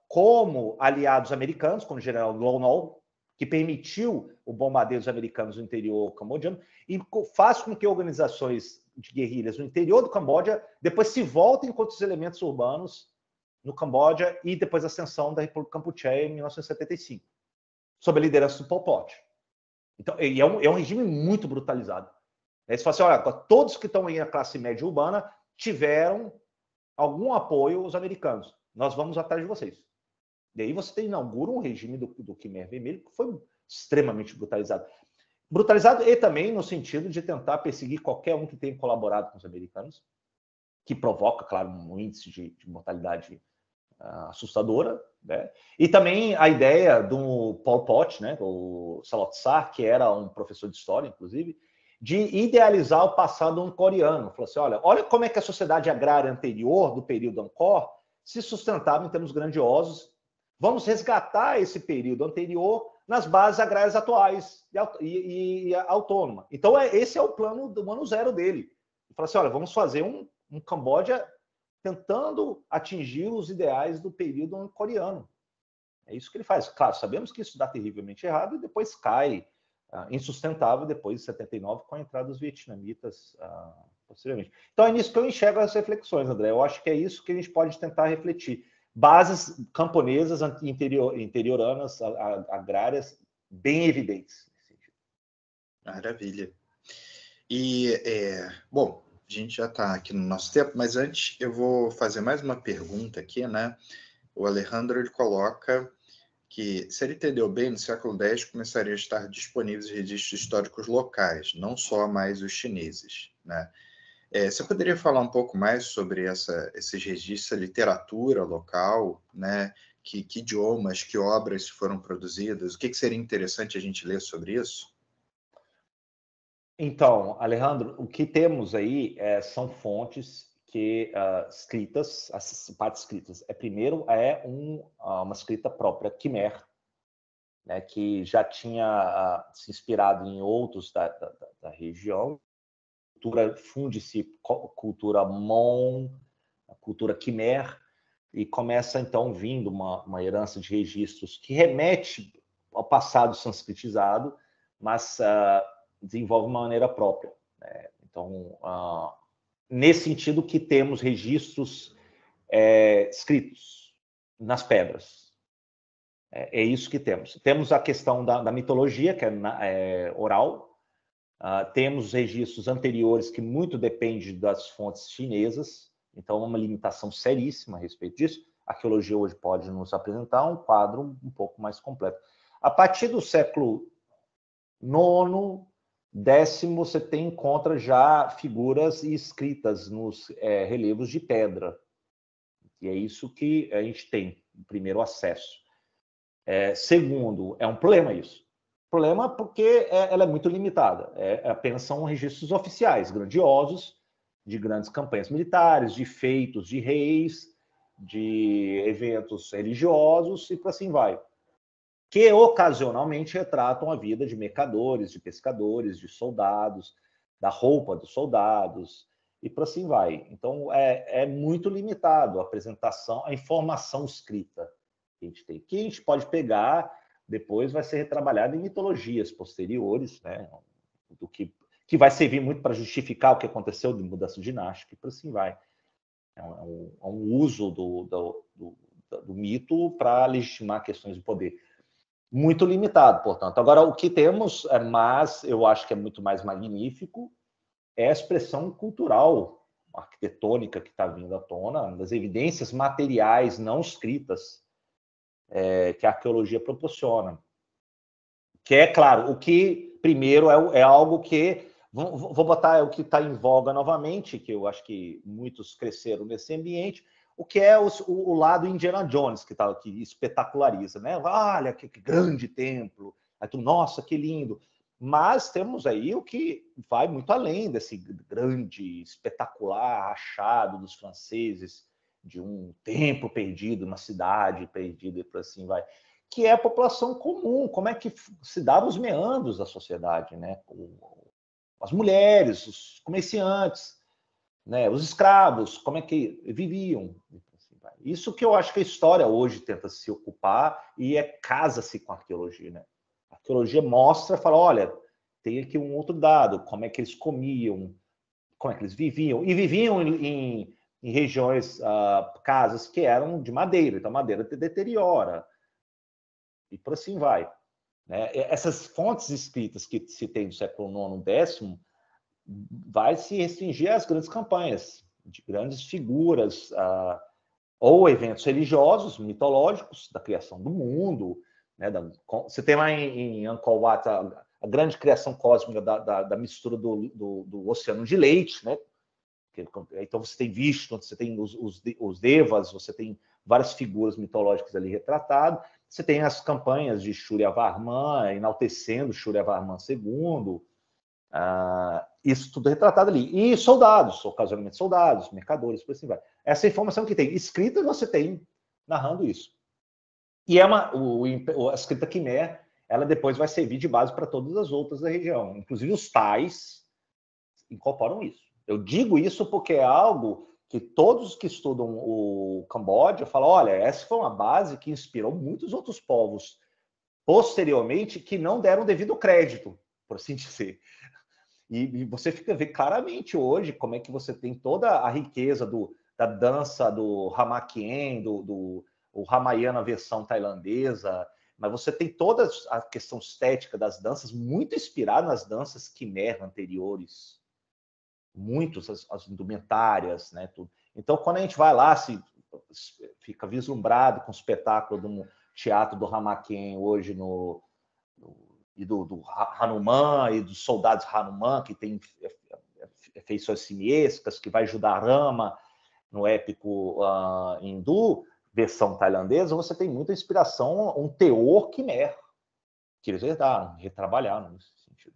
como aliados americanos, como o general Lon Nol, que permitiu o bombardeio dos americanos no interior cambodiano, e faz com que organizações de guerrilhas no interior do Camboja depois se voltem contra os elementos urbanos no Camboja e depois a ascensão da República Kampucheia em 1975, sob a liderança do Pol Pot. Então, é um regime muito brutalizado. Eles falam assim, olha, todos que estão aí na classe média urbana tiveram algum apoio aos americanos. Nós vamos atrás de vocês. E aí você inaugura um regime do Khmer Vermelho que foi extremamente brutalizado. Brutalizado e também no sentido de tentar perseguir qualquer um que tenha colaborado com os americanos, que provoca, claro, um índice de mortalidade assustadora, né? E também a ideia do Pol Pot, né, o Salotsar, que era um professor de história, inclusive, de idealizar o passado coreano. Falou assim, olha como é que a sociedade agrária anterior, do período Angkor, se sustentava em termos grandiosos. Vamos resgatar esse período anterior nas bases agrárias atuais e autônoma. Então, esse é o plano do ano zero dele. Ele falou assim, olha, vamos fazer um Camboja tentando atingir os ideais do período coreano. É isso que ele faz. Claro, sabemos que isso dá terrivelmente errado e depois cai insustentável depois de 79 com a entrada dos vietnamitas posteriormente. Então é nisso que eu enxergo as reflexões, André. Eu acho que é isso que a gente pode tentar refletir. Bases camponesas interioranas, agrárias, bem evidentes. Maravilha. E, bom, a gente já está aqui no nosso tempo, mas antes eu vou fazer mais uma pergunta aqui, né? O Alejandro, ele coloca que, se ele entendeu bem, no século X começaria a estar disponíveis registros históricos locais, não só mais os chineses, né? Você poderia falar um pouco mais sobre esses registros, a literatura local, né? Que idiomas, que obras foram produzidas? O que seria interessante a gente ler sobre isso? Então, Alejandro, o que temos aí são fontes que escritas, as partes escritas. Primeiro uma escrita própria, Khmer, né, que já tinha se inspirado em outros da região, cultura Fundici, cultura Mon, a cultura Khmer, e começa então vindo uma herança de registros que remete ao passado sanscritizado, mas desenvolve uma maneira própria. Né? Então, nesse sentido que temos registros escritos nas pedras. É isso que temos. Temos a questão da mitologia, que é oral. Temos registros anteriores que muito dependem das fontes chinesas. Então, uma limitação seríssima a respeito disso. A arqueologia hoje pode nos apresentar um quadro um pouco mais completo. A partir do século IX, X, você encontra já figuras escritas nos relevos de pedra. E é isso que a gente tem, o primeiro acesso. Segundo, é um problema isso. Problema porque ela é muito limitada. Apenas são registros oficiais, grandiosos, de grandes campanhas militares, de feitos de reis, de eventos religiosos e por assim vai. Que ocasionalmente retratam a vida de mercadores, de pescadores, de soldados, da roupa dos soldados e por assim vai. Então, é muito limitado a apresentação, a informação escrita que a gente tem. Que a gente pode pegar, depois vai ser retrabalhado em mitologias posteriores, né? Do que vai servir muito para justificar o que aconteceu de mudança dinástica e por assim vai. É um uso do mito para legitimar questões de poder. Muito limitado, portanto. Agora, o que temos, mas eu acho que é muito mais magnífico, é a expressão cultural, arquitetônica que está vindo à tona, das evidências materiais não escritas que a arqueologia proporciona. Que é, claro, o que, primeiro, é algo que... Vou botar o que está em voga novamente, que eu acho que muitos cresceram nesse ambiente, o que é o lado Indiana Jones, que espetaculariza, né? Olha, que grande templo, aí tu, nossa, que lindo. Mas temos aí o que vai muito além desse grande, espetacular achado dos franceses de um templo perdido, uma cidade perdida e por assim vai, que é a população comum, como é que se dava os meandros da sociedade, né? As mulheres, os comerciantes, né? Os escravos, como é que viviam. Isso que eu acho que a história hoje tenta se ocupar e casa-se com a arqueologia, né? A arqueologia mostra, fala, olha, tem aqui um outro dado, como é que eles comiam, como é que eles viviam, e viviam em regiões, casas que eram de madeira, então a madeira deteriora, e por assim vai. Né? Essas fontes escritas que se tem do século IX, X, vai se restringir às grandes campanhas, de grandes figuras, ou eventos religiosos, mitológicos, da criação do mundo. Né? Você tem lá em Angkor Wat a grande criação cósmica da mistura do oceano de leite, né? Então você tem Vishnu, você tem os devas, você tem várias figuras mitológicas ali retratadas. Você tem as campanhas de Suryavarman, enaltecendo Suryavarman II. Isso tudo retratado ali. E soldados, ocasionalmente soldados, mercadores, por assim vai. Essa informação que tem. Escrita você tem narrando isso. E a escrita Khmer, ela depois vai servir de base para todas as outras da região. Inclusive os Thais incorporam isso. Eu digo isso porque é algo que todos que estudam o Camboja falam, olha, essa foi uma base que inspirou muitos outros povos posteriormente que não deram devido crédito, por assim dizer. E você fica vendo claramente hoje como é que você tem toda a riqueza da dança do Hamakien, o Ramayana versão tailandesa, mas você tem toda a questão estética das danças muito inspirada nas danças Khmer anteriores. Muitos, as indumentárias, né? Tudo. Então, quando a gente vai lá, fica vislumbrado com o espetáculo do teatro do Hamakien hoje e do Hanuman e dos soldados Hanuman, que tem feições simiescas, que vai ajudar Rama no épico hindu, versão tailandesa, você tem muita inspiração, um teor Khmer, que eles herdaram, retrabalharam nesse sentido.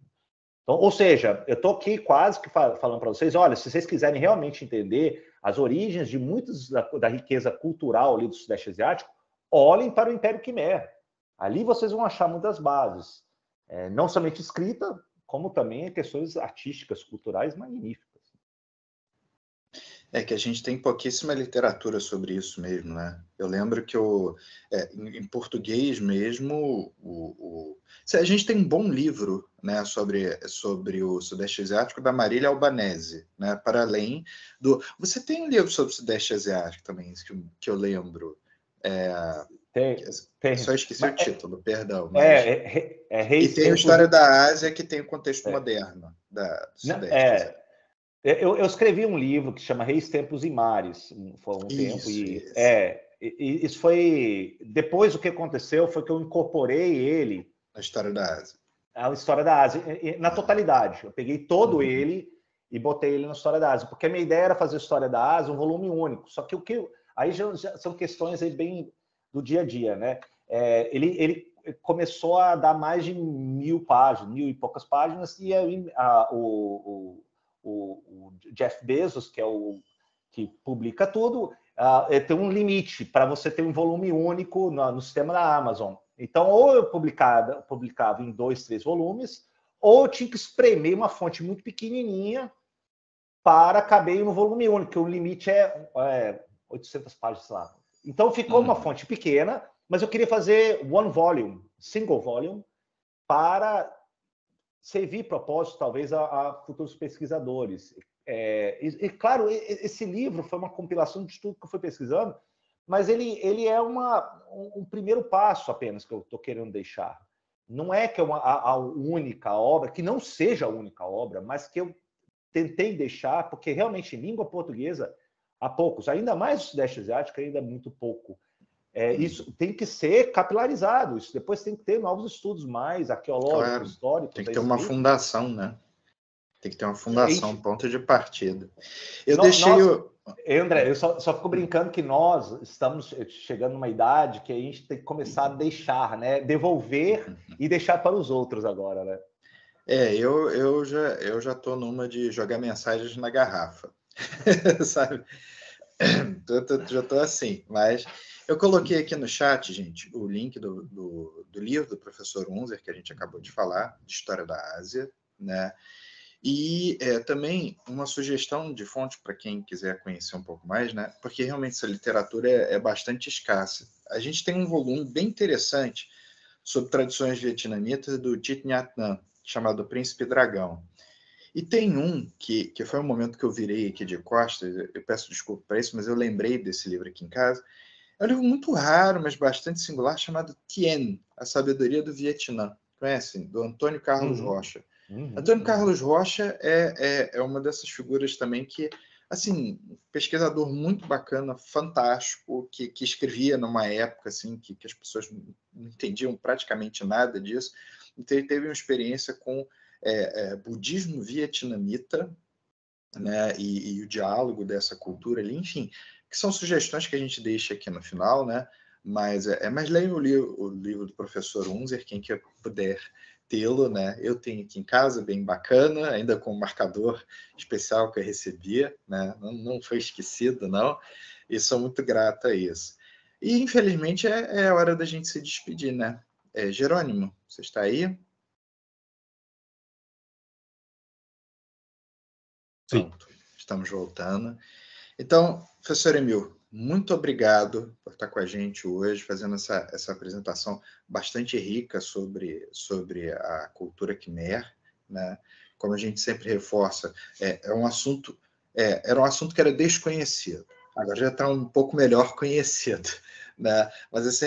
Então, ou seja, eu estou aqui quase que falando para vocês, olha, se vocês quiserem realmente entender as origens de muitas da riqueza cultural ali do Sudeste Asiático, olhem para o Império Khmer. Ali vocês vão achar muitas bases. Não somente escrita, como também questões artísticas, culturais magníficas. É que a gente tem pouquíssima literatura sobre isso mesmo, né? Eu lembro que em português mesmo, a gente tem um bom livro, né, sobre o Sudeste Asiático da Marília Albanese, né? Para além do... Você tem um livro sobre o Sudeste Asiático também, que eu lembro. Tem. Só esqueci o título, perdão. Mas... E tem a história da Ásia, que tem o contexto moderno do Sudeste. Eu escrevi um livro que chama Reis, Templos e Mares, foi um tempo, isso foi... Depois o que aconteceu foi que eu incorporei ele... A história da Ásia. A história da Ásia, na totalidade. Eu peguei todo ele e botei ele na história da Ásia, porque a minha ideia era fazer a história da Ásia um volume único, só que Aí já são questões aí bem do dia a dia, né? Ele começou a dar mais de 1.000 páginas, 1.000 e poucas páginas, e aí o Jeff Bezos, que é o que publica tudo, tem um limite para você ter um volume único no sistema da Amazon. Então, ou eu publicava em 2, 3 volumes, ou eu tinha que espremer uma fonte muito pequenininha para caber no volume único, que o limite é 800 páginas lá. Então, ficou uma fonte pequena, mas eu queria fazer one volume, single volume, para servir propósito, talvez, a futuros pesquisadores. E, claro, esse livro foi uma compilação de tudo que eu fui pesquisando, mas ele é um primeiro passo apenas que eu estou querendo deixar. Não é que é a única obra, que não seja a única obra, mas que eu tentei deixar, porque realmente em língua portuguesa há poucos, ainda mais o Sudeste Asiático, ainda é muito pouco. Isso tem que ser capilarizado, isso depois tem que ter novos estudos mais arqueológicos, históricos. Tem que ter uma fundação, né? Tem que ter uma fundação, um ponto de partida. André, eu só fico brincando que nós estamos chegando numa idade que a gente tem que começar a deixar, né? Devolver e deixar para os outros agora, né? Eu já estou numa de jogar mensagens na garrafa, sabe? Já estou assim, mas eu coloquei aqui no chat, gente, o link do livro do professor Unzer, que a gente acabou de falar, de História da Ásia, né? E também uma sugestão de fonte para quem quiser conhecer um pouco mais, né? Porque realmente essa literatura é bastante escassa. A gente tem um volume bem interessante sobre tradições vietnamitas do Thich Nhat Hanh, chamado Príncipe Dragão. E tem um que foi um momento que eu virei aqui de costas, eu peço desculpa para isso, mas eu lembrei desse livro aqui em casa. É um livro muito raro, mas bastante singular, chamado Tien, A Sabedoria do Vietnã. Conhecem? Do Antônio Carlos Rocha. Antônio Carlos Rocha é uma dessas figuras também que, assim, pesquisador muito bacana, fantástico, que escrevia numa época assim, que as pessoas não entendiam praticamente nada disso. Então ele teve uma experiência com budismo vietnamita, né, e o diálogo dessa cultura ali, enfim, que são sugestões que a gente deixa aqui no final, né? Mas leiam o livro do professor Unzer, quem que puder tê-lo, né? Eu tenho aqui em casa, bem bacana, ainda com um marcador especial que eu recebia, né? Não foi esquecido, não, e sou muito grato a isso. E, infelizmente, é a hora da gente se despedir, né? Jerônimo, você está aí? Pronto, estamos voltando. Então, professor Emil, muito obrigado por estar com a gente hoje, fazendo essa apresentação bastante rica sobre a cultura Khmer, né? Como a gente sempre reforça, era um assunto que era desconhecido, agora já está um pouco melhor conhecido, né? Mas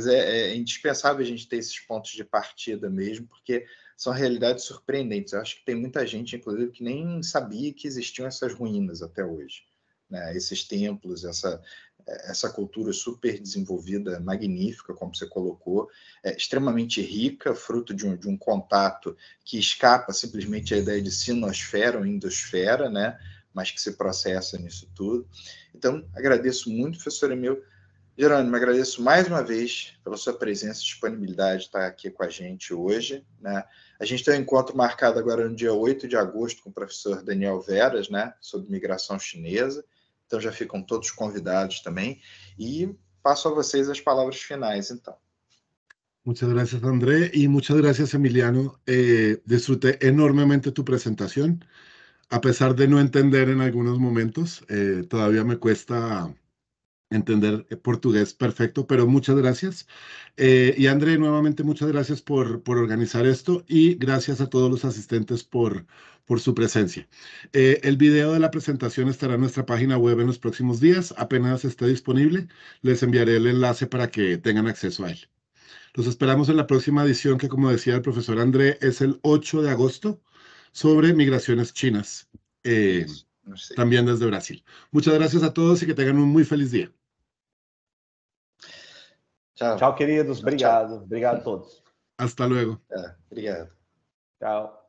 é indispensável a gente ter esses pontos de partida mesmo, porque são realidades surpreendentes. Eu acho que tem muita gente, inclusive, que nem sabia que existiam essas ruínas até hoje. Né, esses templos, essa cultura super desenvolvida, magnífica, como você colocou, extremamente rica, fruto de um contato que escapa simplesmente a ideia de sinosfera ou indosfera, né, mas que se processa nisso tudo. Então, agradeço muito, professor Emil. Jerônimo, agradeço mais uma vez pela sua presença e disponibilidade de estar aqui com a gente hoje. Né? A gente tem um encontro marcado agora no dia 8 de agosto com o professor Daniel Veras, né, sobre migração chinesa. Então já ficam todos convidados também. E passo a vocês as palavras finais, então. Muchas gracias, André, y muchas gracias, Emiliano. Disfruté enormemente tu presentación, a pesar de no entender en algunos momentos. Todavía me cuesta entender portugués perfecto, pero muchas gracias. Y André, nuevamente muchas gracias por organizar esto y gracias a todos los asistentes por su presencia. El video de la presentación estará en nuestra página web en los próximos días. Apenas esté disponible, les enviaré el enlace para que tengan acceso a él. Los esperamos en la próxima edición que, como decía el profesor André, es el 8 de agosto sobre migraciones chinas, también desde Brasil. Muchas gracias a todos y que tengan un muy feliz día. Tchau, queridos. Obrigado. Obrigado a todos. Hasta luego. Obrigado. Tchau.